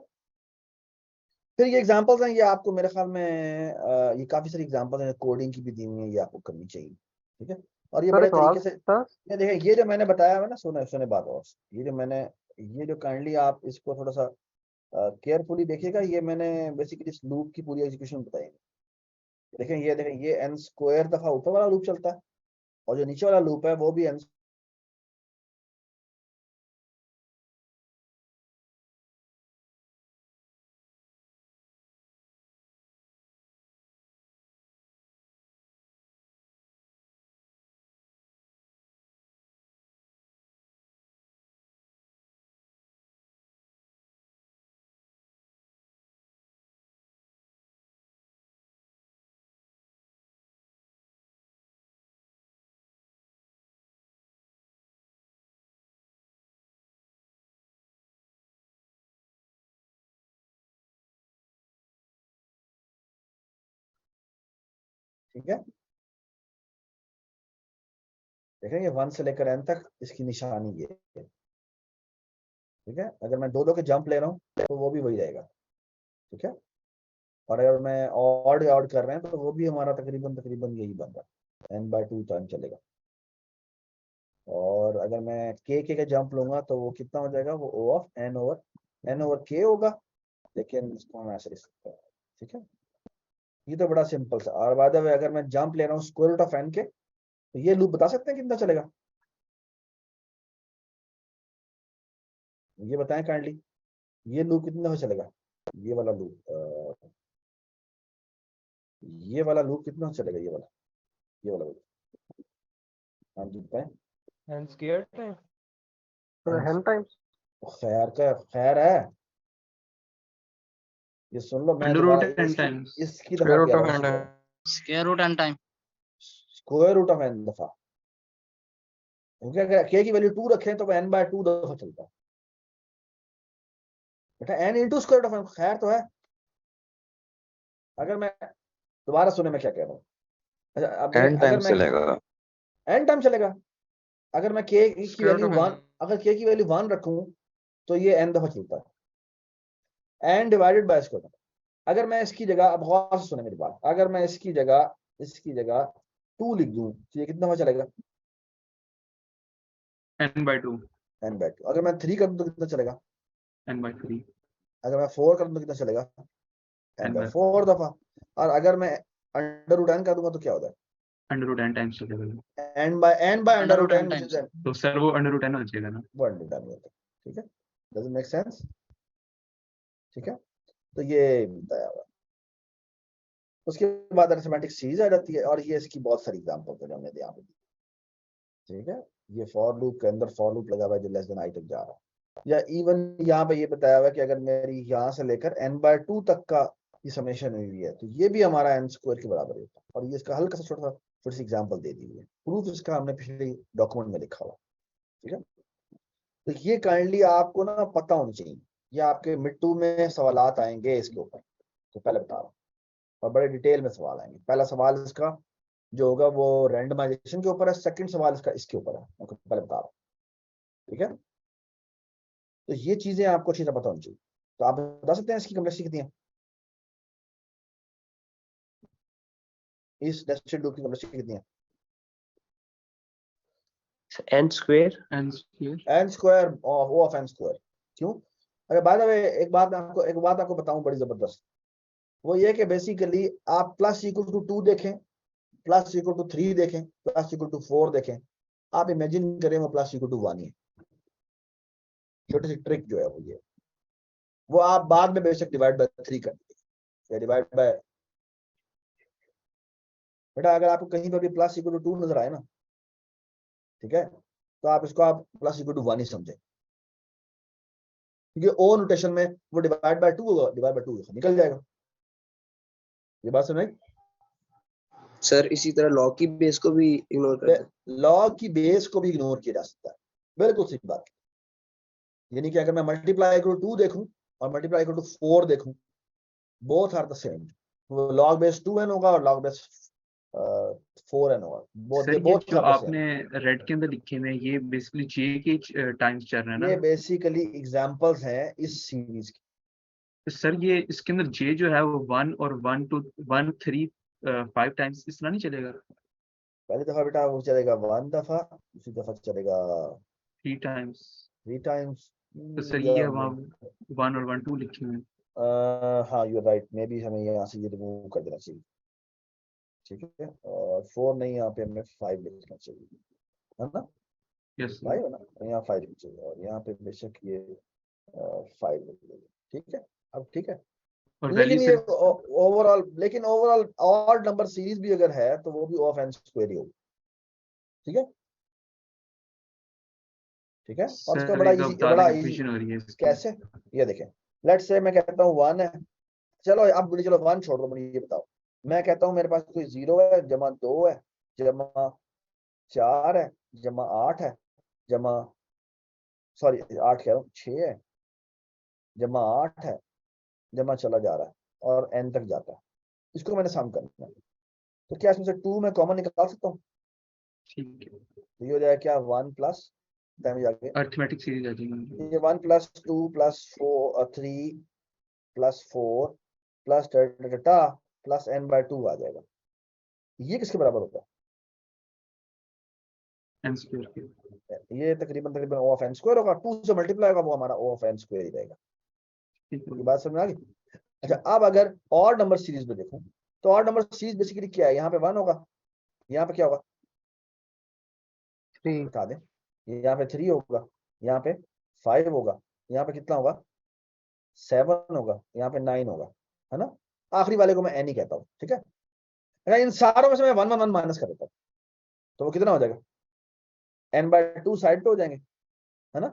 फिर ये एग्जांपल्स हैं, ये आपको मेरे ख्याल में ये काफी सारी एग्जांपल्स हैं, कोडिंग की भी दी हुई है, ये आपको करनी चाहिए, ठीक है। और ये सर बड़े सवाल तरीके से, था। ये देखें, ये जो मैंने बताया है ना, सुने बात, और ये जो काइंडली आप इसको थोड़ा सा केयरफुली देखिएगा, ये मैंने बेसिकली इस लूप की पूरी एग्जीक्यूशन बताई है। देखें ये n स्क्वायर दफा ऊपर वाला लूप चलता है, और जो नीचे वाला लूप है वो भी n ठीक है, देखेंगे 1 से लेकर n तक इसकी निशानी ये है। ठीक है, अगर मैं 2 के जंप ले रहा हूँ तो वो भी वही रहेगा। ठीक है, और अगर मैं ऑड कर रहे हैं तो वो भी हमारा तकरीबन यही बन रहा है, n/2 टाइम चलेगा। और अगर मैं के जंप लूंगा तो वो कितना हो जाएगा, वो O of n over k होगा, लेकिन इसको हम ऐसे लिख सकते हैं। ठीक है, ये तो बड़ा सिंपल सा। और बाय द वे अगर मैं जंप ले रहा हूँ स्क्वायर रूट ऑफ n के, तो ये लूप बता सकते हैं कितना चलेगा, ये बताएं काइंडली, ये लूप कितने हो चलेगा, ये वाला लूप, ये वाला लूप कितना चलेगा, ये वाला लूप, हाँ जी बताएं। And scared time. तो n टाइम्स खैर का खैर है, ये सुन लो, मैं अंडर दोबारा रूट n टाइम्स इसकी Square दफा root कह of रहा n हूँ, time. Square root n time square root of n दफा, क्योंकि अगर k की वैल्यू 2 रखें तो n/2 दफा चलता है बेटा, n into square root of n, खैर तो है। अगर मैं दोबारा सुने मैं क्या कह रहा हूँ, अच्छा अब N अगर time मैं चलेगा. n टाइम चलेगा, अगर मैं k की Square root value of 1, n. अगर k की वैल्यू 1 रखूं तो ये n दफा चलता है, n डिवाइडेड बाय स्क्वायर। अगर मैं इसकी जगह, अब गौर से सुने मेरी बात, अगर मैं इसकी जगह 2 लिख दूं तो ये कितना दफा चलेगा, n/2 n/2। अगर मैं 3 कर दूं तो कितना चलेगा, n/3 अगर मैं 4 कर दूं तो कितना चलेगा, n/4 दफा। और अगर मैं अंडर रूट n कर दूंगा तो क्या होता अंडर रूट n टाइम्स चलेगा, है, n by under root n, n which is n, तो सर वो अंडर रूट n हो जाएगा ना। वो अंडर रूट n होता है। ठीक है, डज इट मेक सेंस? ठीक है, तो ये बताया हुआ। उसके बाद अरिथमेटिक सीरीज आ जाती है, और ये इसकी बहुत सारी एग्जांपल है जो हमने यहाँ पे दी। ठीक है, ये फॉर लूप के अंदर फॉर लूप लगा हुआ है जो लेस देन i तक जा रहा है, या इवन यहाँ पे ये बताया हुआ है कि अगर मेरी यहाँ से लेकर n/2 तक का ये समेशन हुई है तो ये भी हमारा n स्क्वायर के बराबर होता है। और ये इसका हल्का सा छोटी सी एग्जांपल दे दी है, प्रूफ इसका हमने पिछले डॉक्यूमेंट में लिखा हुआ। ठीक है, तो ये काइंडली आपको ना पता होना चाहिए, ये आपके मिड टू में सवालात आएंगे इसके ऊपर, तो पहले बता रहा हूँ, और बड़े डिटेल में सवाल आएंगे। पहला सवाल इसका जो होगा वो रैंडमाइजेशन के ऊपर है, सेकंड सवाल इसका इसके ऊपर है, मैं पहले बता रहा हूँ। ठीक है, तो ये चीजें आपको अच्छी तरह पता होनी चाहिए। तो आप बता सकते हैं इसकी कम्प्लेक्सिटी कितनी है, इस नेस्टेड लूप की कम्प्लेक्सिटी कितनी है, n square. n square of n square. क्यों? अरे बाय द वे एक बात आपको बताऊं बड़ी जबरदस्त, वो ये कि बेसिकली आप प्लस इक्वल टू 2 देखें, प्लस इक्वल टू 3 देखें, प्लस इक्वल टू 4 देखें, आप इमेजिन करें वो प्लस इक्वल टू 1 ही है। छोटी सी ट्रिक जो है वो ये, वो आप बाद में बेशक डिवाइड बाय 3 कर दीजिए, या डिवाइड बाय, बेटा अगर आपको कहीं पर भी प्लस इक्वल टू 2 नजर आए ना, ठीक है, तो आप इसको आप प्लस इक्वल टू 1 ही समझें, क्योंकि ओ नोटेशन में वो डिवाइड बाय 2 होगा, डिवाइड बाय 2 निकल जाएगा। ये बात समझ? सर इसी तरह लॉग की बेस को भी इग्नोर कर सकते लॉग की बेस को भी इग्नोर किया जा सकता है, बिल्कुल सही बात। यानी कि अगर मैं मल्टीप्लाई इक्वल टू 2 देखूं और मल्टीप्लाई इक्वल टू 4 देखूं, बोथ आर द सेम, वो लॉग बेस 2n होगा और लॉग बेस 4n होगा, बोथ सर ये बोथ जो आर द आपने रेड के अंदर लिखे हुए हैं ये बेसिकली जे के टाइम्स चल रहे हैं सेम। ये ना, बेसिकली एग्जांपल्स हैं इस सीरीज की। तो सर ये इसके अंदर जे जो है वो 1 और 1 to 1 3 5 टाइम्स इस तरह नहीं चलेगा, पहली दफा बेटा वो चलेगा 1 दफा, दूसरी दफा चलेगा 3 टाइम्स, 3 टाइम्स, तो सर ये वहाँ 1 और 1 2 लिखे हुए हैं। हाँ यू राइट, मे बी हमें यहाँ से ये रिमूव कर देना चाहिए। ठीक है, और 4 नहीं, यहाँ पे हमें 5 लिखना चाहिए, है ना, यस 5 है ना, यहाँ 5 लिखना चाहिए, और यहाँ पे बेशक ये 5 लिख देंगे। ठीक है, अब ठीक है, और लेकिन वैल्यू ये sir overall odd number series भी अगर है तो वो भी ऑफ n स्क्वायर ही होगी। ठीक है, ठीक है, और इसका सर बड़ा एक इजी, बता बड़ा दें इजी कंफ्यूजन हो रही है इसकी। कैसे, ये देखें, लेट्स से मैं कहता हूँ 1 है, चलो अब मुझे, चलो 1 छोड़ दो, मुझे ये बताओ, मैं कहता हूँ मेरे पास कोई 0 है, जमा 2 है, जमा 4 है, जमा 8 है, जमा, सॉरी 8 कह रहा हूँ, 6 है, जमा 8 है, जमा चला जा रहा है और n तक जाता है, इसको मैंने सम करना है। तो क्या इसमें से 2 मैं कॉमन निकाल सकता हूँ? ठीक है, तो ये हो जाएगा क्या 1 प्लस आगे अर्थमेटिक सीरीज आ जाएगी। ये 1 plus 2 plus 4 3 plus 4 plus data plus n/2 आ जाएगा। ये किसके बराबर होता n स्क्वायर के। है? ये तकरीबन O ऑफ n स्क्वायर होगा, 2 से मल्टीप्लाई होगा, वो हमारा O ऑफ n स्क्वायर ही रहेगा। ठीक ये है, बात समझ में आ गई? अच्छा, अब अगर ऑड नंबर सीरीज में देखूं तो ऑड नंबर सीरीज बेसिकली क्या है? यहाँ पे 1 होगा, यहाँ पे क्या होगा 3 बता दें, यहाँ पे 3 होगा, यहाँ पे 5 होगा, यहाँ पे कितना होगा 7 होगा, यहाँ पे 9 होगा, है ना? आखिरी वाले को मैं n ही कहता हूँ, ठीक है? अगर इन सारों में से मैं 1 1 1 माइनस कर देता हूँ तो वो कितना हो जाएगा n/2 साइड पे हो जाएंगे, है ना?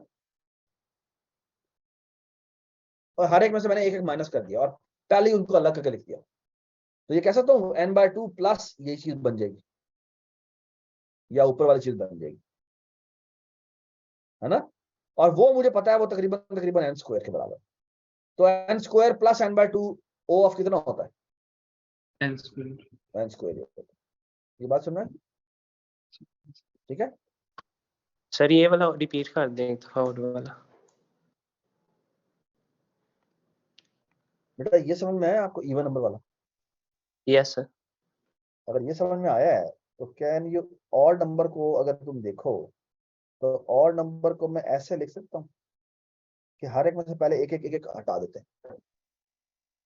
और हर एक में से मैंने एक एक माइनस कर दिया और पहले ही उनको अलग करके लिख दिया, तो ये कह सकता हूँ n/2 प्लस ये चीज बन जाएगी या ऊपर वाली चीज बन जाएगी, है ना? और वो मुझे पता है वो तकरीबन n स्क्वायर के बराबर, तो n square plus n/2 O of कितना होता है n स्क्वायर। n square. ये बात सुन रहे हैं? ठीक है, सर ये वाला रिपीट कर दें एक दफा और वाला। बेटा ये समझ में आया आपको इवन नंबर वाला? Yes sir. अगर ये समझ में आया है तो कैन यू ऑड नंबर को अगर तुम देखो तो ऑड नंबर को मैं ऐसे लिख सकता हूँ कि हर एक में से पहले एक एक हटा देते हैं,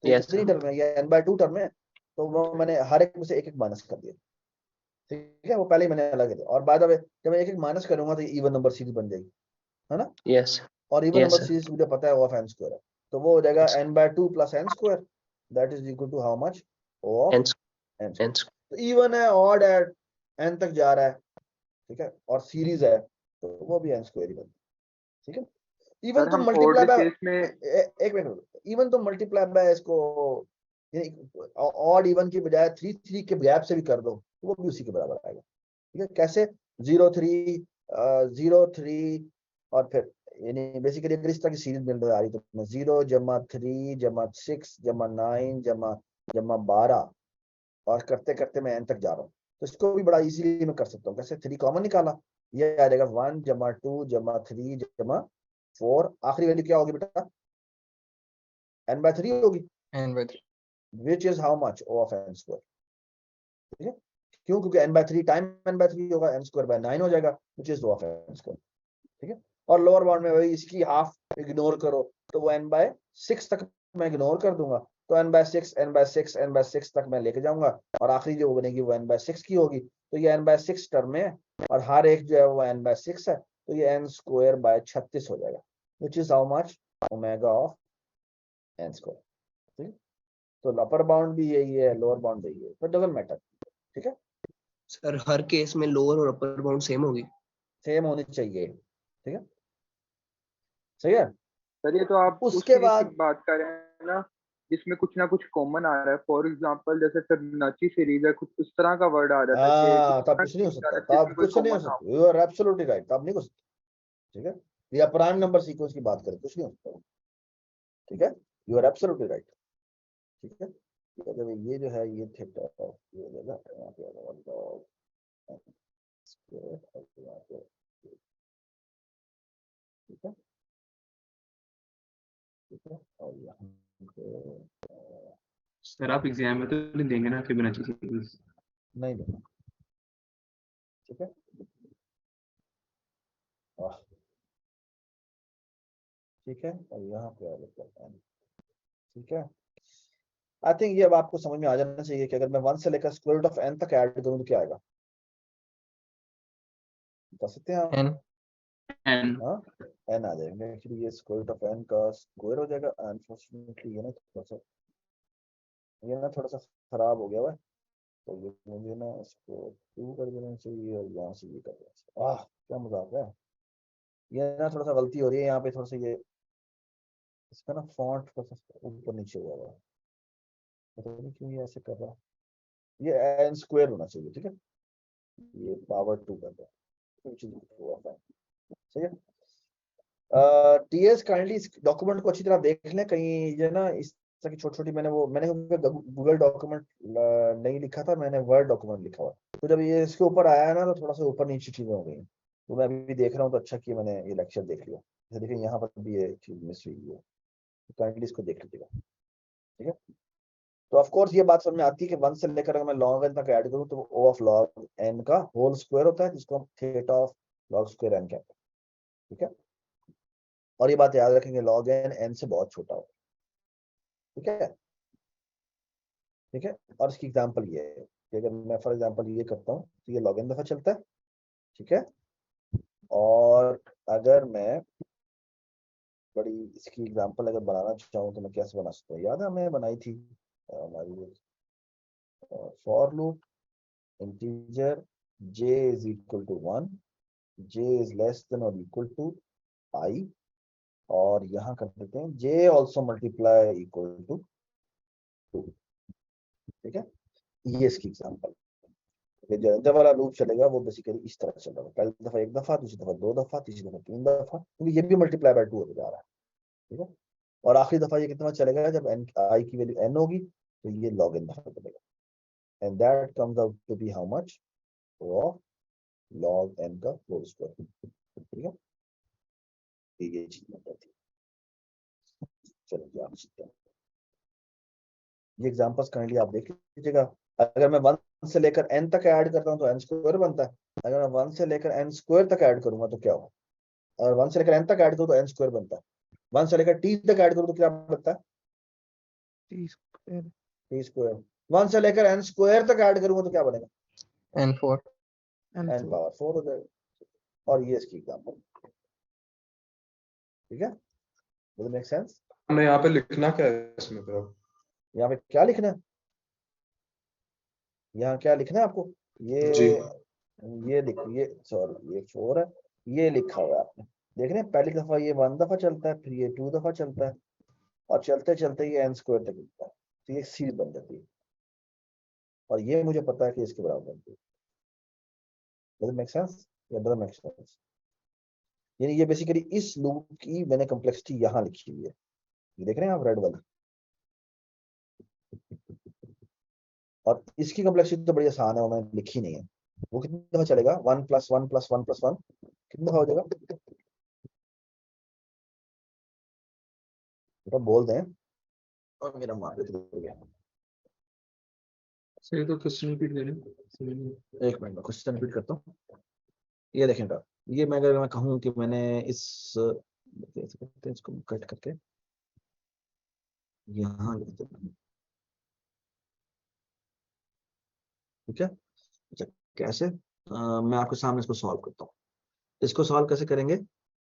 तो ये यस कितनी सर। टर्म है? ये n/2 टर्म है, तो वो मैंने हर एक में से एक माइनस कर दिया, ठीक है? वो पहले ही मैंने अलग किया और बाय द वे जब मैं एक एक माइनस करूंगा तो ये इवन नंबर सीरीज बन जाएगी, है ना? यस और even yes number sir. Series मुझे पता है O ऑफ n स्क्वायर है, तो वो हो जाएगा n/2 plus n square, that is equal to how much O of n n n square. तो इवन है, ऑड है, n तक जा रहा है, ठीक है, और सीरीज है तो वो भी n स्क्वायर ही बनता है, ठीक है? इवन सर तुम हम मल्टीप्लाई ओड बाय केस में एक मिनट, इवन तुम मल्टीप्लाई बाय इसको ऑड इवन की बजाय 3 3 के गैप से भी कर दो तो वो भी उसी के बराबर आएगा, ठीक है? कैसे 0 3 0 3 और फिर यानी बेसिकली अगर इस तरह की सीरीज मिल रही तो 0 जमा 3 जमा 6 जमा 9 जमा जमा 12 और करते करते मैं n तक जा रहा हूँ, तो इसको भी बड़ा इजीली मैं कर सकता हूँ। कैसे? 3 कॉमन निकाला, ये आ जाएगा 1 जमा 2 जमा 3 जमा 4, आखिरी वैल्यू क्या होगी बेटा n/3 होगी, n/3 which is how much O of n square, ठीक है? क्यों? क्योंकि n/3 टाइम n/3 होगा, n स्क्वायर बाय 9 हो जाएगा, which is O of n square, ठीक है? और लोअर बाउंड में वही इसकी हाफ इग्नोर करो तो वो n/6 तक मैं इग्नोर कर दूंगा, तो n/6 n/6 n/6 तक मैं लेके जाऊंगा और आखिरी जो बनेगी वो n/6 की होगी, तो ये n/6 टर्म है और हर एक जो है वो n/6 है, तो ये n स्क्वायर बाय 36 हो जाएगा, which is how much omega of n square, ठीक है? तो अपर बाउंड भी यही है, लोअर बाउंड भी यही है, तो डजंट मैटर, ठीक है? सर हर केस में लोअर और अपर बाउंड सेम होगी? सेम होनी चाहिए, ठीक है? सही है। सर ये तो आप उस उसके सीरीज की बाद बात कर रहे हैं ना जिसमें कुछ ना कुछ कॉमन आ रहा है, फॉर एग्जांपल जैसे फिबोनाची सीरीज है, कुछ उस तरह का वर्ड आ जाता है कि कुछ तब ना कुछ नहीं हो चीज आ सकता, रहा है तब जिसमें कोई कुछ नहीं हो कॉमन ना हो। सकता, यू आर एब्सोल्युटली राइट, तब नहीं हो सकता, ठीक है? या प्राइम नंबर सीक्वेंस की बात करें कुछ नहीं हो सकता, ठीक है? यू आर एब्सोल्युटली राइट, ठीक है? अगर ये जो है ये थीटा ये हो जाएगा यहाँ पे आ जाएगा स्क्वायर और यहाँ पे, ठीक है, ठीक है, और यहाँ पे सर आप एग्जाम में तो नहीं देंगे ना फिबोनाची सीरीज? नहीं देना, ठीक है? आह, ठीक है, और यहाँ पे आ जाएगा, ठीक है? आई थिंक ये अब आपको समझ में आ जाना चाहिए कि अगर मैं 1 से लेकर स्क्वायर रूट ऑफ n तक ऐड करूं तो क्या आएगा, बता सकते हैं आप? n n हाँ, n आ जाएंगे, एक्चुअली ये स्क्वायर रूट ऑफ n का स्क्वायर हो जाएगा, अनफॉर्चुनेटली ये ना थोड़ा सा खराब हो गया हुआ है, तो ये मुझे ना इसको 2 कर देना चाहिए और यहाँ से ये कर देना चाहिए। क्या मजाक है, ये ना थोड़ा सा गलती हो रही है यहाँ पे, थोड़ा सा ये इसका ना फॉन्ट थोड़ा सा ऊपर नीचे हुआ है, पता नहीं क्यों ये ऐसे कर रहा है, ये n स्क्वायर होना चाहिए, ठीक है? ये पावर 2 कर रहा है, सही है? टीएस काइंडली इस डॉक्यूमेंट को अच्छी तरह देख लें, कहीं ये ना इस जैसा कि छोटी छोटी मैंने गूगल डॉक्यूमेंट नहीं लिखा था, मैंने वर्ड डॉक्यूमेंट लिखा हुआ। तो जब ये इसके ऊपर आया ना तो थोड़ा सा ऊपर नीचे चीजें हो गई। तो मैं अभी देख रहा हूँ तो अच्छा कि मैंने ये लेक्चर देख लिया। जैसे देखिए यहाँ पर भी ये चीज मिस हुई है, तो काइंडली इसको देख लीजिएगा, ठीक है। तो ऑफ कोर्स ये बात समझ में आती है कि 1 से लेकर अगर मैं log n तक ऐड करूँ तो वो o ऑफ log n का होल स्क्वायर होता है, जिसको हम theta of log square n कहते हैं, ठीक है। और ये बात याद रखेंगे, log n से बहुत छोटा होता है, ठीक है, ठीक है। और इसकी एग्जांपल ये है कि अगर मैं फॉर एग्जांपल ये करता हूँ तो ये log n दफा चलता है, ठीक है। और अगर मैं बड़ी इसकी एग्जांपल अगर बनाना चाहूँ तो मैं कैसे बना सकता हूँ, याद है हमें बनाई थी हमारी for loop integer j is equal to 1, j is less than or equal to I, और यहाँ कर देते हैं j also multiply equal to 2, ठीक है। ये इसकी एग्जांपल। जब वाला लूप चलेगा वो बेसिकली इस तरह चलेगा, पहली दफा एक दफा, दूसरी दफा 2 दफा, तीसरी दफा 3 दफा, क्योंकि ये भी मल्टीप्लाई बाय 2 होने जा रहा है, ठीक है। और आखिरी दफा ये कितना चलेगा, जब n I की वैल्यू n होगी तो ये log n दफा चलेगा, and that comes out to be how much, of log n का होल स्क्वायर, ठीक है। ये चीज बताती है। चलो आप सीखते हैं ये एग्जांपल्स काइंडली आप देख लीजिएगा। अगर मैं 1 से लेकर n तक ऐड करता हूँ तो n स्क्वायर बनता है। अगर मैं 1 से लेकर n स्क्वायर तक ऐड करूंगा तो क्या होगा, अगर 1 से लेकर n तक ऐड करूँ तो n स्क्वायर बनता है। 1 से लेकर t तक ऐड करूँ तो क्या बनता है, t स्क्वायर। 1 से लेकर n स्क्वायर तक ऐड करूंगा तो क्या बनेगा, n4 n पावर 4 हो जाएगा। और ये इसकी एग्जांपल, ठीक है। Does it make sense? हमें यहाँ पे लिखना क्या है इसमें फिर अब? यहाँ पे क्या लिखना है, यहाँ क्या लिखना है आपको, जी ये देखिए, सॉरी ये 4 है, ये लिखा हुआ है आपने, देख रहे हैं पहली दफा ये 1 दफा चलता है, फिर ये 2 दफा चलता है, और चलते चलते ये n स्क्वायर तक मिलता है, तो ये सीरीज बन जाती है, और ये मुझे पता है कि इसके बराबर बनती है। डज इट मेक सेंस या डजंट मेक सेंस? यानी ये बेसिकली इस लूप की मैंने कॉम्प्लेक्सिटी यहाँ लिखी हुई है, ये देख रहे हैं आप रेड वाली, और इसकी कॉम्प्लेक्सिटी तो बड़ी आसान है, वो मैंने लिखी नहीं है। वो कितनी दफा चलेगा, 1 + 1 + 1 + 1 कितनी दफा हो जाएगा, बेटा बोल दें, और मेरा मार्क हो गया। सही तो क्वेश्चन रिपीट करें। एक मिनट में क्वेश्चन रिपीट करता हूँ। ये देखें बेटा, ये मैं अगर मैं कहूँ कि मैंने इसको कट करके यहाँ लिख देता हूँ, ठीक है। अच्छा कैसे, मैं आपके सामने इसको सॉल्व करता हूँ। इसको सॉल्व कैसे करेंगे,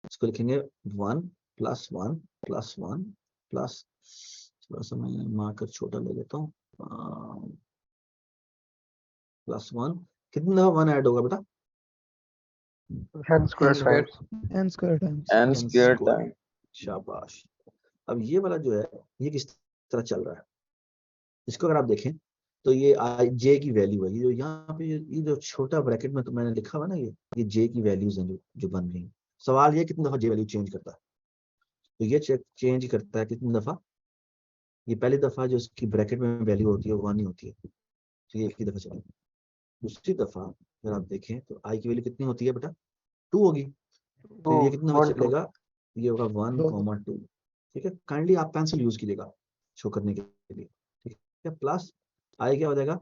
इसको लिखेंगे 1 + 1 + 1 प्लस, थोड़ा सा मैं मार्कर छोटा ले लेता हूँ, +1 कितनी दफा 1 ऐड होगा बेटा, n square times शाबाश। अब ये वाला जो है ये किस तरह चल रहा है, इसको अगर आप देखें तो ये j की वैल्यू है, ये जो यहाँ पे ये जो छोटा ब्रैकेट में तो मैंने लिखा हुआ ना, ये j की वैल्यूज हैं जो बन रही हैं। सवाल ये कितनी दफा j वैल्यू चेंज करता है, तो ये चेंज करता है कितनी दफा, ये पहली दफा जो इसकी ब्रैकेट में वैल्यू होती है वो 1 ही होती है, तो ये एक ही दफा चलेगा। दूसरी दफा अगर आप देखें तो i की वैल्यू कितनी होती है बेटा, 2 होगी, तो ये कितना चलेगा, ये होगा 1, 2, ठीक है। काइंडली आप पेंसिल यूज कीजिएगा शो करने के लिए, ठीक है। प्लस आई क्या हो जाएगा,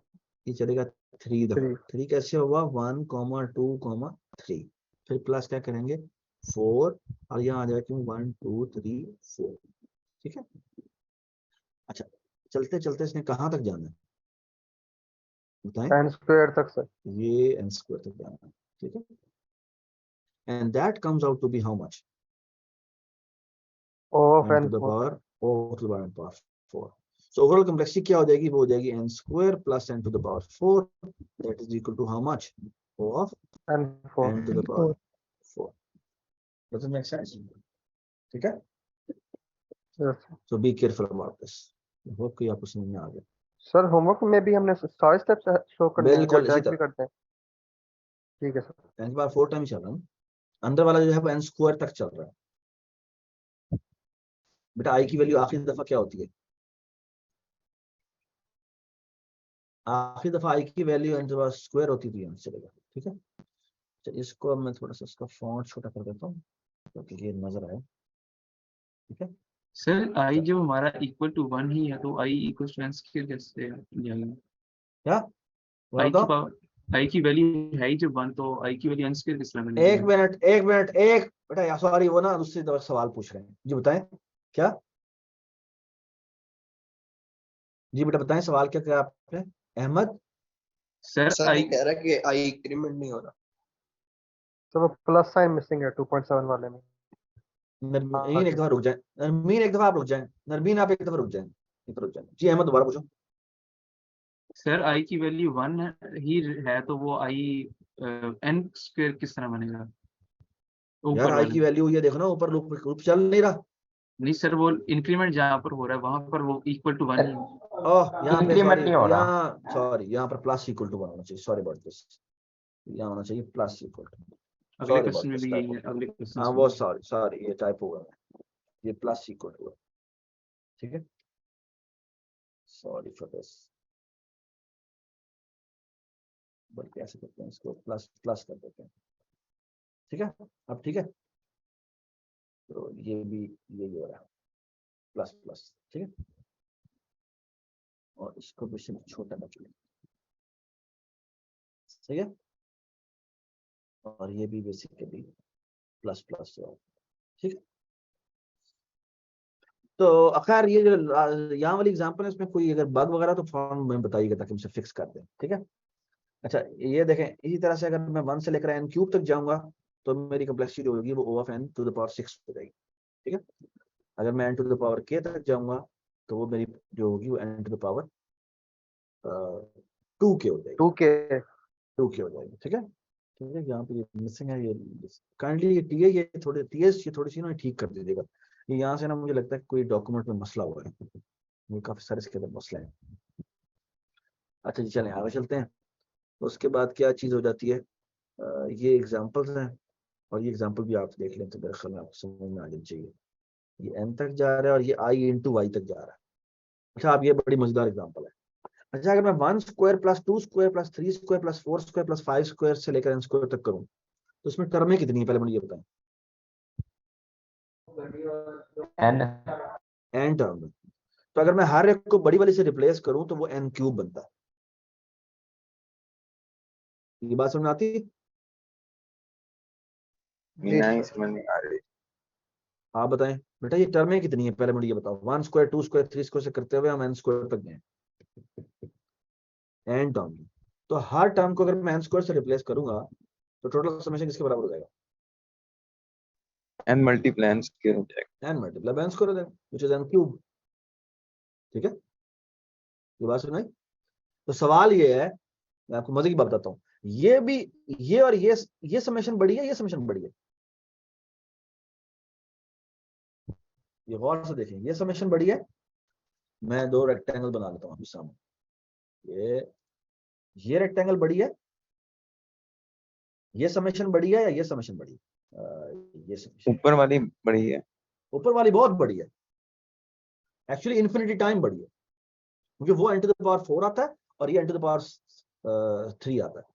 ये चलेगा 3 दफा, 3 कैसे होगा, 1, 2, 3, फिर प्लस क्या करेंगे 4, और यहाँ आ जाएगा क्यों 1, 2, 3, 4, ठीक है। अच्छा चलते चलते इसने कहाँ तक जाना है बताएं, n square तक सर, ये n स्क्वायर तक जाना है, ठीक है। and that comes out to be how much, O of n to the power O to the power 4. So overall complexity क्या हो जाएगी, वो हो जाएगी n square plus n to the power 4, that is equal to how much, O of n4 n to the power 4. Does it make sense? ठीक है, so be careful about this. I hope कि आपको समझ में आ गया। Sir homework में भी हमने सारे स्टेप्स शो करने हैं या बिल्कुल इसी ट्रैक भी तरह, करते हैं, ठीक है सर। n बार 4 टाइम चल रहा है, अंदर वाला जो है वो n स्क्वायर तक चल रहा है। बेटा i की वैल्यू आखिरी दफा क्या होती है, आखिरी दफा आई की वैल्यू n टू स्क्वायर होती थी, यहाँ से चलेगा। ठीक है, तो इसको अब मैं थोड़ा सा इसका फॉन्ट छोटा कर देता हूँ ताकि ये नजर आए। ठीक है, सर आई जो हमारा इक्वल टू 1 ही है तो I equal to n square कैसे लिया गया? क्या आई की बताओ? पावर आई की वैल्यू है ही जो 1, तो आई की वैल्यू n स्क्वायर किस तरह बनेगी? एक मिनट एक मिनट, एक बेटा या सॉरी, वो ना दूसरी तरफ सवाल पूछ रहे हैं जी, बताएं क्या। जी बेटा बताएं सवाल क्या किया आपने अहमद? सर सर ये आई कह रहा है कि आई इंक्रीमेंट नहीं हो रहा। तो वो प्लस साइन मिसिंग है 2.7 वाले में। नरमीन एक दफा रुक जाए, नरमीन एक दफा आप रुक जाए, नरमीन आप एक दफा रुक जाए, एक दफा रुक जाए जी। अहमद दोबारा पूछो। सर आई की वैल्यू 1 ही है तो वो आई n स्क्वायर किस तरह बनेगा यार ऊपर आई वाले की में? वैल्यू ये देखो ना, ऊपर लूप लूप चल नहीं रहा। नहीं सर, वो इंक्रीमेंट जहाँ पर हो रहा है वहां पर वो इक्वल टू 1 ही है। ओह यहाँ पे इंक्रीमेंट सॉरी, नहीं हो रहा। यहाँ सॉरी, यहाँ पर प्लस इक्वल टू होना चाहिए, सॉरी अबाउट दिस। यहाँ होना चाहिए प्लस इक्वल टू, अगले सॉरी क्वेश्चन अबाउट में दिस भी यही टाइप। है, अगले क्वेश्चन हाँ में वो भी। सॉरी सॉरी, ये टाइप हुआ है, ये प्लस इक्वल टू है। ठीक है, सॉरी फॉर दिस। बल्कि ऐसे करते हैं, इसको प्लस प्लस कर देते हैं। ठीक है, अब ठीक है, तो ये भी यही हो रहा है, प्लस प्लस। ठीक है, और इसको भी सिर्फ छोटा कर लें। ठीक है, और ये भी बेसिकली प्लस प्लस है। ठीक है, तो खैर ये जो यहाँ वाली एग्जांपल है, इसमें कोई अगर बग वगैरह तो फॉर्म में बताइएगा ताकि मुझे फिक्स कर दें। ठीक है, अच्छा ये देखें, इसी तरह से अगर मैं 1 से लेकर n क्यूब तक जाऊंगा तो मेरी कम्प्लेक्सिटी जो होगी वो O of n to the power 6 हो जाएगी। ठीक है, अगर मैं n to the power k तक जाऊंगा तो वो मेरी जो होगी वो n to the power 2k हो जाएगी। 2K 2k हो जाएगी। ठीक है, ठीक है, यहाँ पे ये मिसिंग है, ये काइंडली ये टीए ये थोड़े टीएस ये थोड़ी सी ना ठीक कर दीजिएगा। ये यहाँ से ना मुझे लगता है कोई डॉक्यूमेंट में मसला हुआ है, ये काफी सारे इसके अंदर मसले हैं। अच्छा जी चलें आगे चलते हैं। उसके बाद क्या चीज हो जाती है, ये एग्जांपल्स हैं, और ये एग्जांपल भी आप देख लें तो मेरे ख्याल में आपको समझ में आ जानी चाहिए। ये n तक जा रहा है और ये i इंटू वाई तक जा रहा है। अच्छा अब ये बड़ी मजेदार एग्जांपल है। अच्छा अगर मैं 1 square plus 2 square plus 3 square plus 4 square plus 5 square से लेकर n स्क्वायर तक करूं तो उसमें टर्में कितनी है, पहले मुझे ये बताएं। n n टर्म है, तो अगर मैं हर एक को बड़ी वाली से रिप्लेस करूं तो वो n क्यूब बनता है। ये बात समझ में आती है? नहीं समझ नहीं आ रही। आप बताएं बेटा ये टर्में कितनी है, पहले मुझे ये बताओ। 1 स्क्वायर 2 स्क्वायर 3 स्क्वायर से करते हुए हम n स्क्वायर तक गए, n टर्म। तो हर टर्म को अगर मैं n स्क्वायर से रिप्लेस करूंगा तो टोटल समेशन किसके बराबर हो जाएगा? n मल्टीप्लाई n स्क्वायर हो जाएगा। n मल्टीप्लाई n स्क्वायर हो जाएगा व्हिच इज n क्यूब। ठीक है, ये बात समझ आई? तो सवाल ये है, मैं आपको मजे की बात बताता हूं, ये भी ये और ये समेशन बड़ी है, ये समेशन बड़ी है। ये गौर से देखें, ये समेशन बड़ी है। मैं दो रेक्टेंगल बना लेता हूं अभी सामने, ये रेक्टेंगल बड़ी है, ये समेशन बड़ी है या ये समेशन बड़ी है? ये समेशन ऊपर वाली बड़ी है। ऊपर वाली बहुत बड़ी है, एक्चुअली इन्फिनिटी टाइम बड़ी है, क्योंकि वो n टू द पावर 4 आता है और ये n टू द पावर 3 आता है।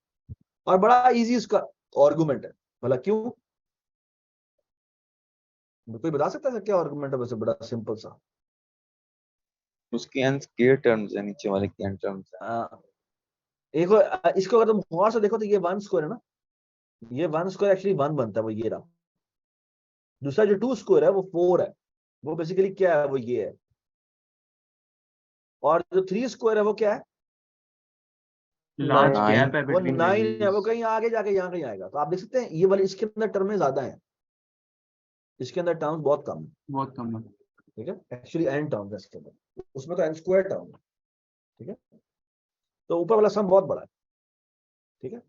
और बड़ा इजी उसका आर्गुमेंट है, भला क्यों? कोई बता सकता है क्या आर्गुमेंट है? वैसे बड़ा सिंपल सा। उसकी n स्क्वायर टर्म्स है, नीचे वाले की n टर्म्स है। देखो इसको अगर तुम गौर से देखो तो ये 1 स्क्वायर है ना, ये 1 स्क्वायर एक्चुअली 1 बनता है, वो ये रहा। दूसरा जो 2 स्क्वायर है वो 4 है, वो बेसिकली क्या है, वो ये है। और जो 3 स्क्वायर है वो क्या है? Large Nine. गैप है वो बिटवीन 9 है, वो वैल्यूज। कहीं आगे जाके यहाँ कहीं आएगा। तो आप देख सकते हैं ये वाली इसके अंदर टर्में ज्यादा हैं, इसके अंदर टर्म्स बहुत कम है। बहुत कम है। ठीक है, एक्चुअली n टर्म्स है इसके अंदर, उसमें तो n स्क्वायर टर्म है। ठीक है, तो ऊपर वाला सम बहुत बड़ा है। ठीक है,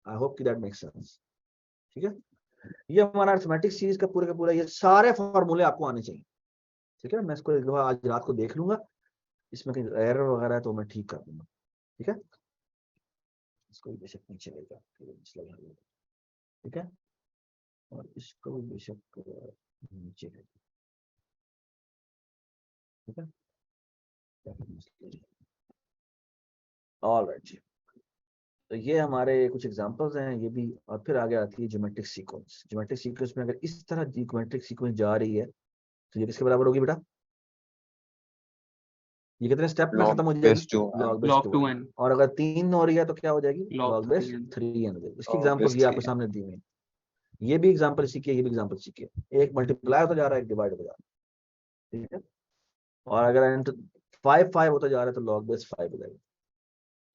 आई होप कि दैट मेक्स सेंस। ठीक है, ये हमारा अरिथमेटिक सीरीज का पूरा ये सारे फॉर्मूले आपको आने चाहिए। ठीक है, मैं इसको एक दफा आज रात को देख लूंगा, इसमें कहीं एरर वगैरह है तो मैं ठीक कर दूंगा। ठीक है, इसको भी बेशक नीचे लेगा, ठीक है, और इसको भी बेशक नीचे लेगा। ठीक है, ऑलराइट जी, तो ये हमारे कुछ एग्जांपल्स हैं ये भी। और फिर आगे आती है ज्योमेट्रिक सीक्वेंस। ज्योमेट्रिक सीक्वेंस में अगर इस तरह ज्योमेट्रिक सीक्वेंस जा रही है तो ये किसके बराबर होगी बेटा? ये कितने स्टेप में खत्म हो log जाएगी? base 2 log base log 2n। 2n और अगर 3 हो रही है तो क्या हो जाएगी? log log base 3n 3n हो जाएगी। इसकी log एग्जांपल base ये आपके 3 सामने दी हुई है। ये भी एग्जांपल इसी की है, ये भी एग्जांपल इसी की है। एक मल्टीप्लाई होता जा रहा है, एक डिवाइड होता जा रहा है, ठीक है। और अगर n 5 होता जा रहा है तो log base 5 हो जाएगा,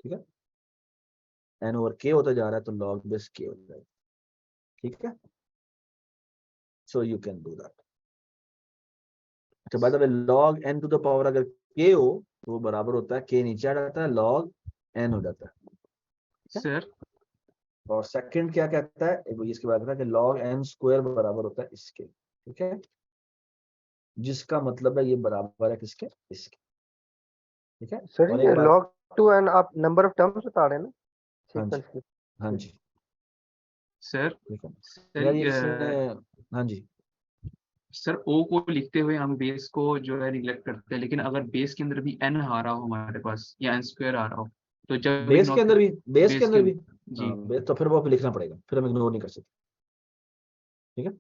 ठीक है। n over k होता जा रहा है तो log base k हो जाएगा, ठीक है। So you can do that. अच्छा, by the way log n to the power अगर k हो तो वो बराबर होता है, k नीचे आ जाता है, log n हो जाता है। सर। और सेकंड क्या कहता है, एक इसके बाद कि log n स्क्वायर बराबर होता है इसके, ठीक है। जिसका मतलब है ये बराबर है किसके? इसके, ठीक है। सर और ये एक बात, log 2n आप नंबर ऑफ टर्म्स बता रहे हैं ना हाँ जी, सीक्वेंस की? हाँ जी, सर ठीक है। सर यार ये किसी ने, हाँ जी, सर ओ को लिखते हुए हम बेस को जो है निगलेक्ट करते हैं, लेकिन अगर बेस के अंदर भी n आ रहा हो हमारे पास या n स्क्वायर आ रहा हो तो जब बेस के अंदर भी, बेस के बेस के अंदर भी, जी हाँ बेस, तो फिर वो लिखना पड़ेगा, फिर हम इग्नोर नहीं कर सकते, ठीक है।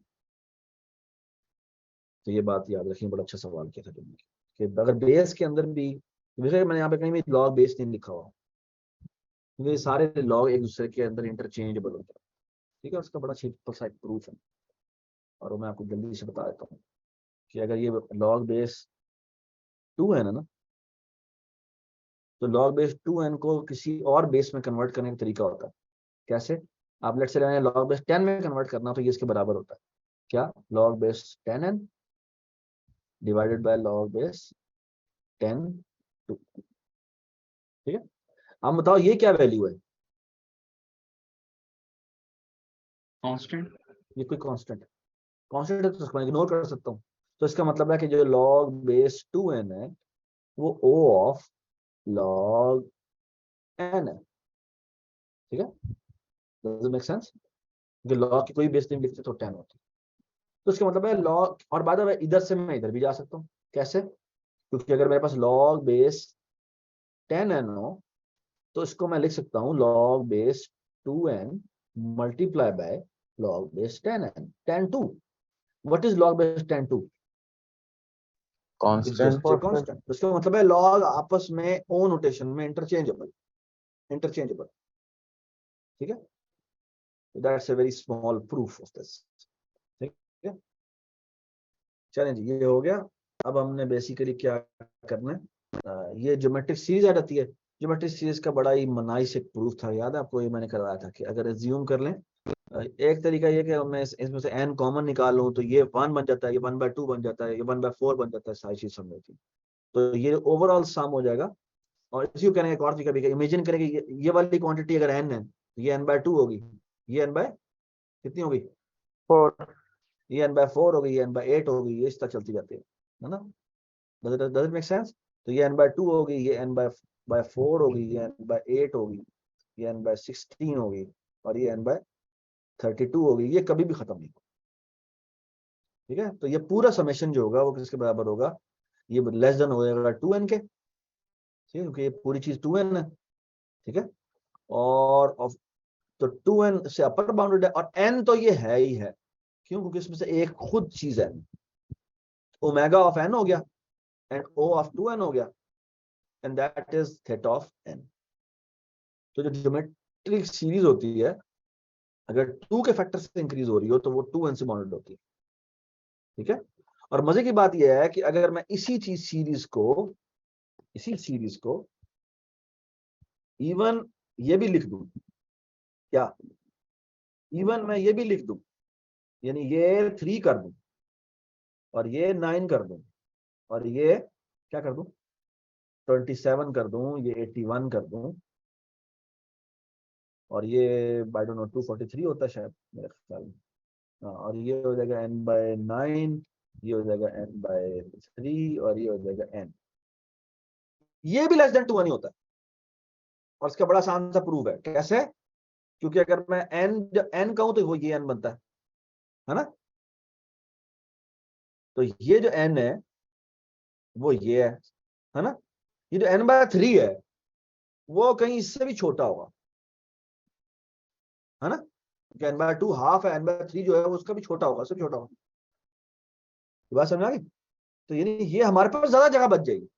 तो ये बात याद रखिए, बड़ा अच्छा सवाल किया था तुमने कि अगर बेस के अंदर भी, वैसे मैंने यहाँ पे कहीं भी लॉग बेस नहीं लिखा हुआ, क्योंकि सारे लॉग एक दूसरे के अंदर इंटरचेंजेबल होते हैं, ठीक है। उसका बड़ा सिंपल सा एक प्रूफ है, और वो मैं आपको जल्दी से बता देता हूँ कि अगर ये log बेस 2n है ना, तो log बेस 2n को किसी और बेस में कन्वर्ट करने का तरीका होता है। कैसे? आप लेट्स से log बेस 10 में कन्वर्ट करना, तो ये इसके बराबर होता है क्या? log base 10n divided by log base 10 2, ठीक है। अब बताओ ये क्या वैल्यू है? कांस्टेंट। ये कोई कांस्टेंट है? कांस्टेंट है तो उसको मैं इग्नोर कर सकता हूँ। तो इसका मतलब है कि जो log बेस 2n है वो O ऑफ log n है, ठीक है। Does it make sense? जो log की कोई बेस नहीं लिखते तो 10 होती है। तो इसका मतलब है log, और बाद में इधर से मैं इधर भी जा सकता हूँ। कैसे? क्योंकि अगर मेरे पास log बेस 10n हो तो इसको मैं लिख सकता हूँ log base 2n multiply by log base 10n, 10 2। What is log base 10 2? It's constant just a constant. तो इसका मतलब है log आपस में ओ नोटेशन में इंटरचेंजेबल, ठीक है। That's a very small proof of this, ठीक है। चलें जी, ये हो गया। अब हमने बेसिकली क्या करना है, ये ज्योमेट्रिक सीरीज आ जाती है। ज्योमेट्रिक सीरीज का बड़ा ही मनाइस एक प्रूफ था, याद है आपको? ये मैंने करवाया था कि अगर एज्यूम कर लें, एक तरीका ये कि मैं इसमें से n कॉमन निकाल लूं तो ये 1 बन जाता है, ये 1/2 बन जाता है, ये 1/4 बन जाता है, सारी चीज समझ थी। तो ये ओवरऑल सम हो जाएगा। और इसी को करेंगे एक और तरीका भी, इमेजिन करेंगे ये वाली क्वांटिटी अगर n है तो ये n/2 होगी, ये n बाय कितनी होगी? 4 ये n/4 होगी, ये n/8 होगी, ये इस तरह चलती जाती है ना। Does it make sense? तो ये n/2 होगी, ये n/4 होगी, ये n/8 होगी, ये n/16 होगी, और ये n/32 होगी। ये कभी भी खत्म नहीं होगा, ठीक है। तो ये पूरा समेशन जो होगा वो किसके बराबर होगा? ये लेस देन हो जाएगा 2n के, ठीक है, क्योंकि ये पूरी चीज 2n है, ठीक है। और तो 2n से अपर बाउंडेड है, और n तो ये है ही है, क्यों? क्योंकि इसमें से एक खुद चीज है, ओमेगा ऑफ n हो गया एंड O ऑफ 2n हो गया, and that is theta of n। तो जो ज्योमेट्रिक सीरीज होती है अगर 2 के फैक्टर से इंक्रीज हो रही हो तो वो 2n से बाउंडेड होती है, ठीक है। और मजे की बात यह है कि अगर मैं इसी सीरीज को इवन ये भी लिख दूं, क्या इवन मैं ये भी लिख दूं, यानी ये 3 कर दूं और ये 9 कर दूं और ये क्या कर दूं, 27 कर दूं, ये 81 कर दूं, और ये आई डोंट नो 243 होता है शायद मेरे ख्याल में, हाँ। और ये हो जाएगा n/9, ये हो जाएगा n/3, और ये हो जाएगा n। ये भी लेस देन 2 नहीं होता है, और इसका बड़ा आसान सा प्रूफ है। कैसे? क्योंकि अगर मैं n कहूं तो वो ये n बनता है ना। तो ये जो n है वो ये है ना। ये जो n/3 है वो कहीं इससे भी छोटा होगा, है ना, n/2 हाफ है, n/3 जो है वो उसका भी छोटा होगा, उससे छोटा होगा। ये बात समझ आ गई? तो यानी ये हमारे पास ज्यादा जगह बच जाएगी,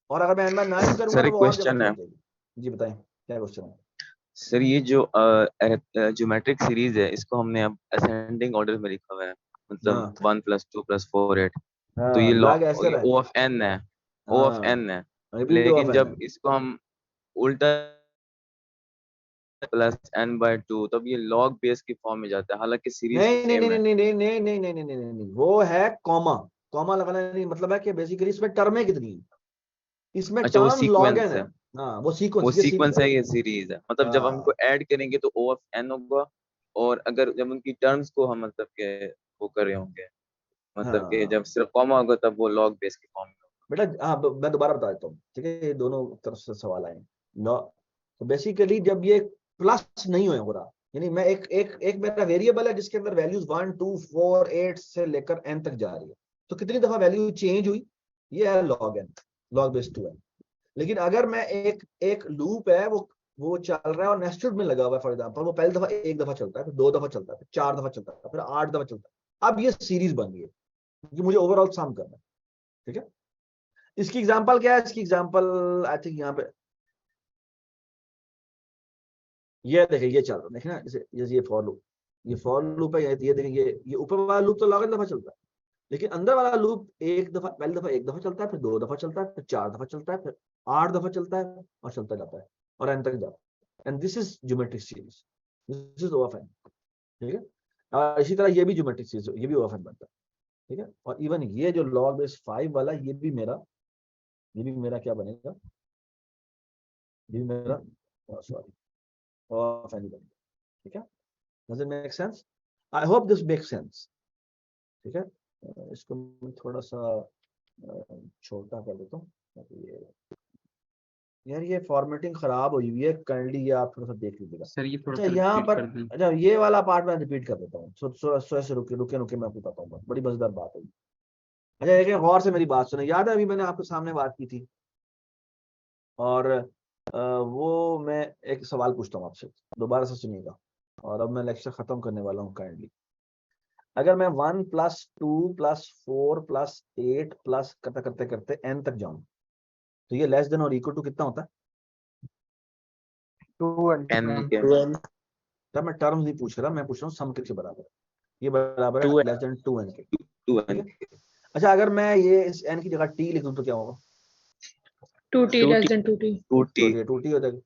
और अगर मैं n/9 करूंगा सर तो एक वो और जगह क्वेश्चन है खींच जाएगी। जी बताएं, क्या क्वेश्चन है? सर, ये जो ज्योमेट्रिक सीरीज है इसको हमने अब असेंडिंग ऑर्डर में लिखा हुआ है, मतलब हाँ 1 + 2 + 4 8। तो हाँ, ये लॉग ऐसे रहे। O ऑफ n है, O ऑफ हाँ, n है। रिपीट ऑफ लेकिन एन जब है। इसको हम उल्टा +n/2 तब ये लॉग बेस की फॉर्म में जाता है, हालांकि सीरीज नहीं नहीं नहीं सेम है। नहीं नहीं नहीं नहीं नहीं नहीं नहीं नहीं, वो है कॉमा। कॉमा लगाना नहीं मतलब है कि बेसिकली इसमें टर्में कितनी है, इसमें अच्छा, वो टर्म लॉग एन सीक्वेंस है। है, हाँ वो वो सीक्वेंस, ये सीरीज सीक्वेंस है। है, ये सीरीज है। मतलब जब हम इनको हाँ ऐड करेंगे तो O ऑफ n होगा, और अगर जब उनकी टर्म्स को हम मतलब के वो कर रहे होंगे, मतलब कि हाँ जब सिर्फ कॉमा होगा तब वो लॉग बेस की फॉर्म में बेटा, हाँ मैं दोबारा बता देता हूँ, ठीक है, ये दोनों तरफ से सवाल आए। तो बेसिकली जब ये प्लस नहीं हो रहा, यानी मैं एक एक एक मेरा वेरिएबल है जिसके अंदर वैल्यूज 1 2 4 8 से लेकर n तक जा रही है, तो कितनी दफा वैल्यू चेंज हुई, ये है log n, log base 2n। लेकिन अगर मैं एक एक लूप है, वो चल रहा है और नेस्टेड में लगा हुआ है, फॉर एग्जांपल वो पहली दफा एक दफा चलता है, फिर 2 दफा चलता है, फिर 4 दफा चलता है, फिर 8 दफा चलता है, अब ये सीरीज बन गई है, क्योंकि मुझे ओवरऑल सम करना है। ठीक है, इसकी एग्जांपल क्या है? इसकी एग्जांपल आई थिंक यहाँ पे ये देखिए, ये चल रहा है, देखिए ना, जैसे ये फॉर लूप, ये फॉर लूप है, ये देखिए, ये ऊपर वाला लूप तो लॉग एन दफा चलता है, लेकिन अंदर वाला लूप एक दफा, पहली दफा एक दफा चलता है, फिर 2 दफा चलता है, फिर 4 दफा चलता है, फिर 8 दफा चलता है, और चलता जाता है, और एन तक जाता है। And this is geometric series, this is O of n. ठीक है, और इसी तरह ये भी ज्योमेट्रिक सीरीज, ये भी ओ ऑफ एन बनता है। ठीक है, और इवन ये जो लॉग बेस 5 वाला, ये भी मेरा क्या बनेगा, ये भी मेरा, सॉरी, ओ ऑफ एन बनेगा। ठीक है, does it make sense? I hope this make sense. ठीक है, इसको मैं थोड़ा सा छोटा कर देता हूँ, ये यार ये फॉर्मेटिंग खराब हुई हुई है, काइंडली ये आप थोड़ा सा देख लीजिएगा। सर ये थोड़ा अच्छा सा यहाँ रिपीट पर, कर दें। अच्छा ये वाला पार्ट मैं रिपीट कर देता हूँ, सो से रुके रुके रुके मैं आपको बताता हूँ, बड़ी मजेदार बात है। अच्छा एक गौर से मेरी बात सुने, याद है अभी मैंने आपके सामने बात की थी, और वो मैं एक सवाल पूछता हूँ आपसे, दोबारा से सुनिएगा, और अब मैं लेक्चर खत्म करने वाला हूँ काइंडली। अगर मैं 1 + 2 + 4 + 8 प्लस करते करते करते n तक जाऊं, तो ये लेस देन और इक्वल टू कितना होता है? 2n n के। तब मैं टर्म्स नहीं पूछ रहा, मैं पूछ रहा हूँ सम के बराबर, ये बराबर है 2n लेस देन 2n के। 2n। ठीक है, अच्छा अगर मैं ये इस n की जगह t लिख दूं तो क्या होगा? 2t 2t less than 2t. 2t 2t हो जाएगा।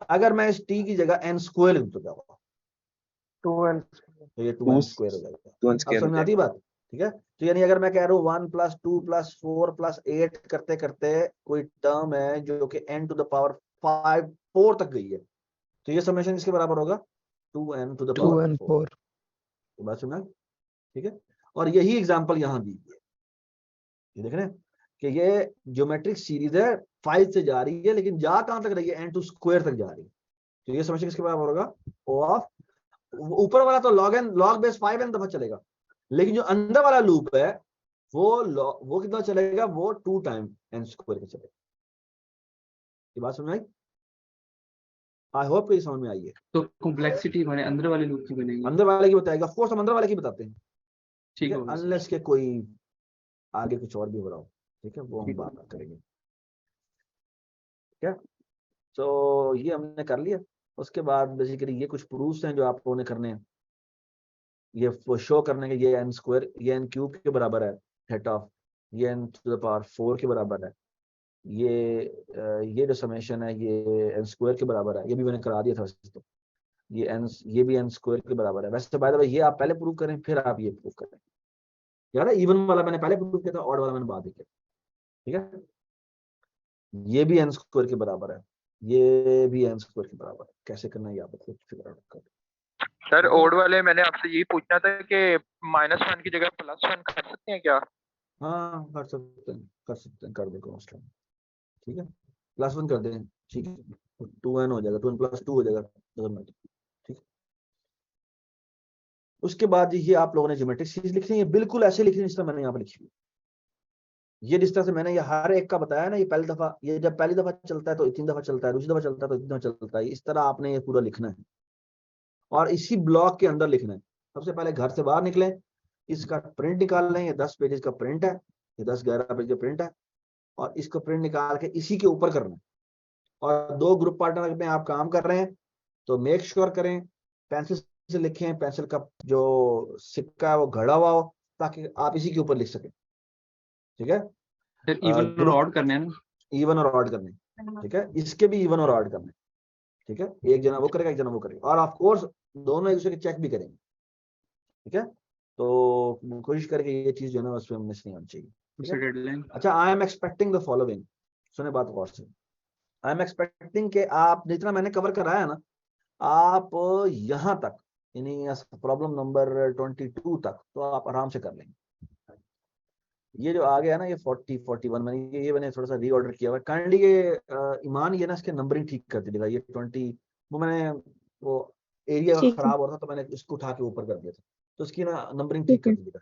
अगर मैं इस t की जगह n स्क्वायर लिख दूं तो क्या होगा? 2n तो ये 2 2n स्क्वायर हो जाएगा। 2n अब स्क्वायर हो समझ में आती है जाएगा। बात? ठीक है, तो यानी अगर मैं कह रहा हूँ 1 + 2 + 4 + 8 करते करते कोई टर्म है जो कि n⁴ 4 तक गई है, तो ये समेशन किसके बराबर होगा? 2n⁴। 2 and 4. ये बात सुना? ठीक है, और यही एग्जांपल यहाँ दी है, ये देख रहे हैं कि ये ज्योमेट्रिक सीरीज है, 5 से जा रही है, लेकिन जा कहां तक रही है? n² तक जा रही है, तो ये समेशन किसके बराबर होगा? ओ ऑफ, ऊपर वाला तो लॉग बेस 5n दफा चलेगा, लेकिन जो अंदर वाला लूप है वो कितना चलेगा? वो 2 टाइम n² का चलेगा। ये बात समझ आई? आई होप ये समझ में आई है। तो कॉम्प्लेक्सिटी हमारे अंदर वाले लूप की बनेगी। अंदर वाले की बताएगा, ऑफ कोर्स हम अंदर वाले की बताते हैं, ठीक ठीक है, होगा सर। अनलेस के कोई आगे कुछ और भी हो रहा हो, ठीक है, वो हम बात करेंगे। ठीक है, तो ये हमने कर लिया। उसके बाद बेसिकली ये कुछ प्रूफ्स हैं जो आप लोगों ने करने हैं, ये शो करने के, ये n², ये n³ के बराबर है, थीटा ऑफ ये n⁴ के बराबर है, ये जो समेशन है ये n² के बराबर है, ये भी मैंने करा दिया था वैसे तो, ये भी n² के बराबर है। वैसे बाय द वे ये आप पहले प्रूव करें, फिर आप ये प्रूव करें। याद है, इवन वाला मैंने पहले प्रूव किया था, ऑड वाला मैंने बाद में किया। ठीक है, ये भी n² के बराबर है, ये भी n² के बराबर है। कैसे करना है ये आप खुद फिगर आउट कर। सर ओड वाले मैंने आपसे यही पूछना था कि -1 की जगह +1 कर सकते हैं क्या? हाँ कर सकते हैं, कर दे कॉन्स्टेंट। ठीक है, +1 कर दें, ठीक है, 2n हो जाएगा, 2n + 2 हो जाएगा, ठीक है। उसके बाद ये आप लोगों ने ज्योमेट्रिक सीरीज लिखनी है, बिल्कुल ऐसे लिखनी है जिस तरह मैंने यहाँ पे लिखी है। ये जिस तरह से मैंने ये हर एक का बताया ना, ये पहली दफा, ये जब पहली दफा चलता है तो इतनी दफा चलता है, दूसरी दफा चलता है तो इतनी दफा चलता है, इस तरह आपने ये पूरा लिखना है और इसी ब्लॉक के अंदर लिखना है। सबसे पहले घर से बाहर निकलें, इसका प्रिंट निकाल लें, ये 10 पेजेस का प्रिंट है, ये 10-11 पेज का प्रिंट है, और इसको प्रिंट निकाल के इसी के ऊपर करना है। और 2 ग्रुप पार्टनर में आप काम कर रहे हैं तो मेक श्योर करें पेंसिल से लिखें, पेंसिल का जो सिक्का है वो घड़ा हुआ हो, ताकि आप इसी के ऊपर लिख सकें। ठीक है, सर इवन और ऑड करने हैं ना? इवन और ऑड करने, ठीक है, इसके भी इवन और ऑड करने, ठीक है, एक जना वो करेगा, एक जना वो करेगा, और ऑफ कोर्स दोनों एक दूसरे के चेक भी करेंगे। ठीक है, तो कोशिश करके ये चीज जो है ना उसमें मिस नहीं होनी चाहिए। सर डेडलाइन अच्छा, I am expecting the following, सुने बात गौर से, आई एम एक्सपेक्टिंग के आप जितना मैंने कवर कराया ना, आप यहाँ तक यानी प्रॉब्लम नंबर 22 तक तो आप आराम से कर लेंगे। ये जो आ गया ना, ये 40, 41 मैंने थोड़ा सा रीऑर्डर किया हुआ है, काइंडली ये ईमान ये ना इसके नंबरिंग ठीक कर दीजिएगा। ये 20 वो मैंने वो एरिया ठीक है। खराब हो रहा था तो मैंने इसको उठा के ऊपर कर दिया था, तो इसकी ना नंबरिंग ठीक ठीक है। कर दीजिएगा।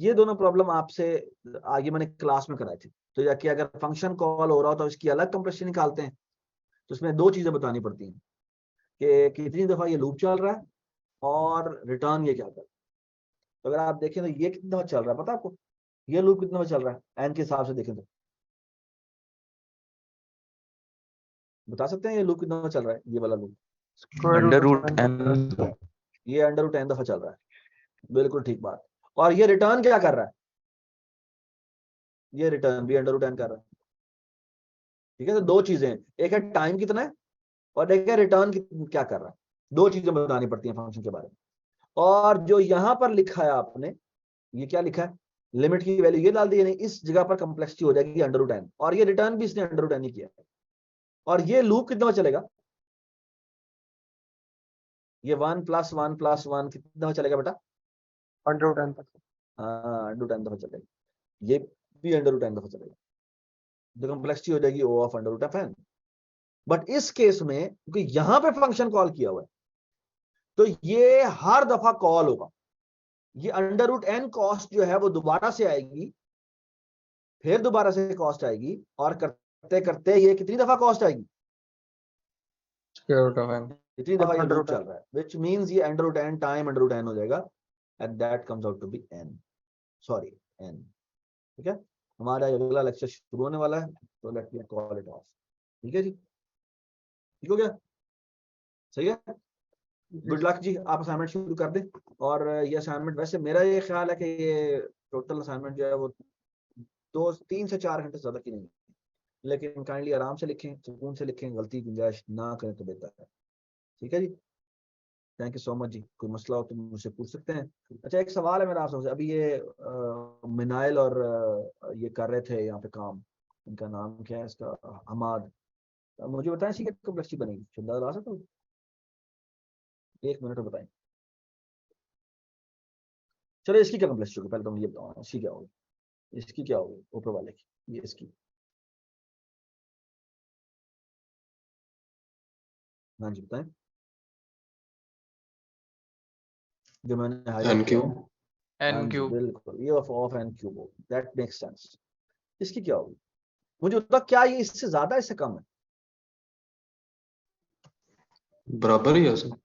ये दोनों प्रॉब्लम आपसे आगे मैंने क्लास में कराई थी, तो या कि अगर फंक्शन कॉल हो रहा हो तो इसकी अलग कंप्रेशन निकालते हैं, तो इसमें 2 चीजें बतानी पड़ती हैं कि कितनी दफा ये लूप चल रहा है और रिटर्न ये क्या कर रहा है। तो अगर आप देखें तो ये कितनी दफा चल रहा है पता है आपको, ये लूप कितना चल रहा है एन के हिसाब से देखें तो बता सकते हैं ये लूप कितना चल रहा है, ये वाला लूप √n ये √n दफा चल रहा है, बिल्कुल ठीक बात। और ये रिटर्न क्या कर रहा है, ये रिटर्न भी √n कर रहा है। ठीक है, तो 2 चीजें हैं, एक है टाइम कितना है और एक है रिटर्न क्या कर रहा है, 2 चीजें बतानी पड़ती हैं फंक्शन के बारे में। और जो यहाँ पर लिखा है आपने, ये क्या लिखा है, लिमिट की वैल्यू ये डाल दी, यानी इस जगह पर कम्प्लेक्सिटी हो जाएगी √n, और ये रिटर्न भी इसने √n ही किया है। और ये लूप कितना चलेगा, ये 1 + 1 + 1 कितना चलेगा बेटा, √n तक। हाँ √n दफा चलेगा, ये भी √n दफा चलेगा, तो कम्प्लेक्सिटी हो जाएगी O of √n। बट इस केस में क्योंकि यहां पे फंक्शन कॉल किया हुआ है तो ये हर दफा कॉल होगा, ये √n कॉस्ट जो है वो दोबारा से आएगी, फिर दोबारा से कॉस्ट आएगी, और करते करते ये कितनी दफा कॉस्ट आएगी, इतनी दफा ये लूप चल रहा है, which means ये √n टाइम √n हो जाएगा, and that comes out to be n, sorry n। ठीक है, हमारा अगला लेक्चर शुरू होने वाला है, तो let me call it of. ठीक है जी, ठीक हो गया, सही है, गुड लक जी, आप असाइनमेंट शुरू कर दें। और ये असाइनमेंट वैसे मेरा ये ख्याल है कि ये टोटल असाइनमेंट जो है वो 3 से 4 घंटे से ज्यादा की नहीं है, लेकिन काइंडली आराम से लिखें, सुकून से लिखें, गलती गुंजाइश ना करें तो बेहतर है। ठीक है जी, थैंक यू सो मच जी, कोई मसला हो तो मुझसे पूछ सकते हैं। अच्छा, एक सवाल है मेरा आपसे, अभी ये मिनाइल और ये कर रहे थे यहाँ पे काम, इनका नाम क्या है इसका, हमाद, मुझे बताएं इसकी क्या कम्प्लेक्सिटी बनेगी, अंदाजा ला सकते हो, 1 मिनट में बताएं। चलो इसकी क्या कम्प्लेक्सिटी होगी, पहले तो मुझे बताओ इसकी क्या होगी, इसकी क्या होगी ऊपर वाले की, ये इसकी, हाँ जी बताएं, जो मैंने हाईलाइट किया है, हाँ जी बिल्कुल, ये of n cube, that makes sense. इसकी क्या होगी, मुझे बता, क्या ये इससे ज्यादा इससे कम है, बराबर ही है सर।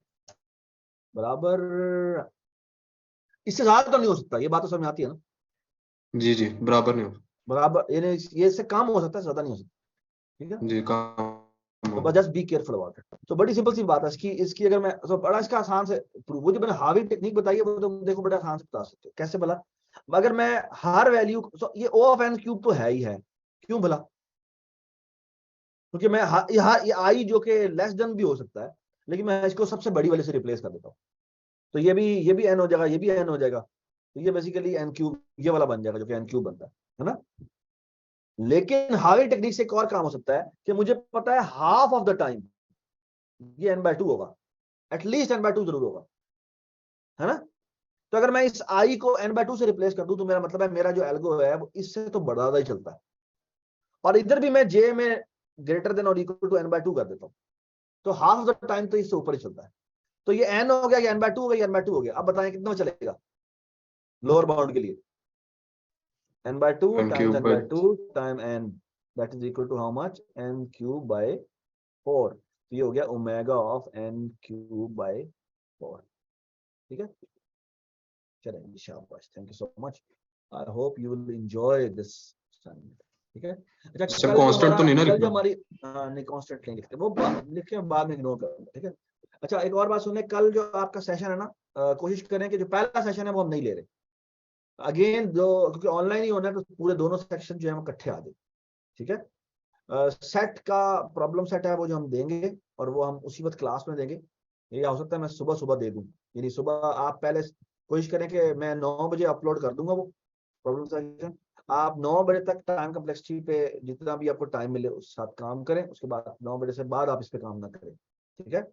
बराबर, इससे ज्यादा तो नहीं हो सकता, ये बात तो समझ आती है ना, जी जी, बराबर नहीं हो, बराबर ये इससे कम हो सकता है, ज्यादा नहीं हो सकता। ठीक है, जी काम तो just be careful about it. तो बड़ी सिंपल सी बात है इसकी अगर मैं तो बड़ा इसका आसान से प्रूव, वो जो मैंने हावी टेक्निक बताई है वो तो देखो बड़ा आसान से बता सकते हो, कैसे भला, अगर मैं हर वैल्यू, ये O of n क्यूब तो है ही है, क्यों भला, क्योंकि मैं ये आई जो कि लेस देन भी हो सकता है, लेकिन मैं इसको सबसे बड़ी वाले से रिप्लेस कर देता हूँ, तो ये भी n हो जाएगा, ये भी n हो जाएगा, तो ये बेसिकली n क्यूब ये वाला बन जाएगा जो कि n क्यूब बनता है ना। लेकिन हावी टेक्निक से एक और काम हो सकता है कि मुझे पता है हाफ ऑफ द टाइम ये n/2 होगा, एटलीस्ट n/2 जरूर होगा, है ना। तो अगर मैं इस i को n/2 से रिप्लेस कर दूं तो मेरा मतलब है मेरा जो एल्गो है वो इससे तो बड़ा ज्यादा ही चलता है, और इधर भी मैं j में ग्रेटर देन और इक्वल टू n/2 कर देता हूं, तो हाफ ऑफ द टाइम तो इससे ऊपर ही चलता है। तो ये n हो गया, ये n/2 हो गया, ये n/2 हो गया। अब बताएं कितना चलेगा लोअर बाउंड के लिए, n by 2 n times cube n by by 2 time n, that is equal to how much? n cube by 4. ये हो गया omega of n cube by 4. ठीक है, चलेंगे, शाबाश, thank you so much, I hope you will enjoy this assignment. ठीक है, अच्छा सर कल जो कांस्टेंट तो नहीं ना कल जो लिखना? हमारी नहीं कांस्टेंट नहीं लिखते, वो लिखे बाद में इग्नोर करूंगा. ठीक है, अच्छा एक और बात सुनिए, कल जो आपका सेशन है ना, कोशिश करें कि जो पहला सेशन है वो हम नहीं ले रहे अगेन, जो क्योंकि ऑनलाइन ही होना है, तो पूरे दोनों सेक्शन जो है वो इकट्ठे आ जाए. ठीक है, सेट का प्रॉब्लम सेट है वो जो हम देंगे, और वो हम उसी वक्त क्लास में देंगे. ये हो सकता है मैं सुबह सुबह दे दूं, यानी सुबह आप पहले कोशिश करें कि मैं 9 बजे अपलोड कर दूंगा वो प्रॉब्लम सेक्शन. आप 9 बजे तक टाइम कम्प्लेक्सिटी पे जितना भी आपको टाइम मिले उस साथ काम करें, उसके बाद 9 बजे से बाद आप इस पे काम ना करें. ठीक है,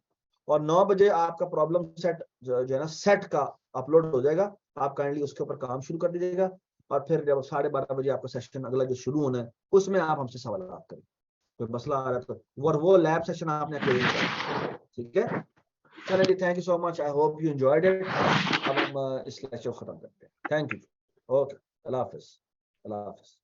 और 9 बजे आपका प्रॉब्लम सेट जो है ना सेट का अपलोड हो जाएगा, आप काइंडली उसके ऊपर काम शुरू कर दीजिएगा, और फिर जब 12:30 बजे आपका सेशन अगला जो शुरू होना है उसमें आप हमसे सवाल करें, कोई मसला आ रहा है तो, और वो लैब सेशन आपने अकेले नहीं करना. ठीक है, चलिए, thank you so much, I hope you enjoyed it. अब हम इस लेक्चर को खत्म करते हैं. Thank you, okay, Allah Hafiz, Allah Hafiz.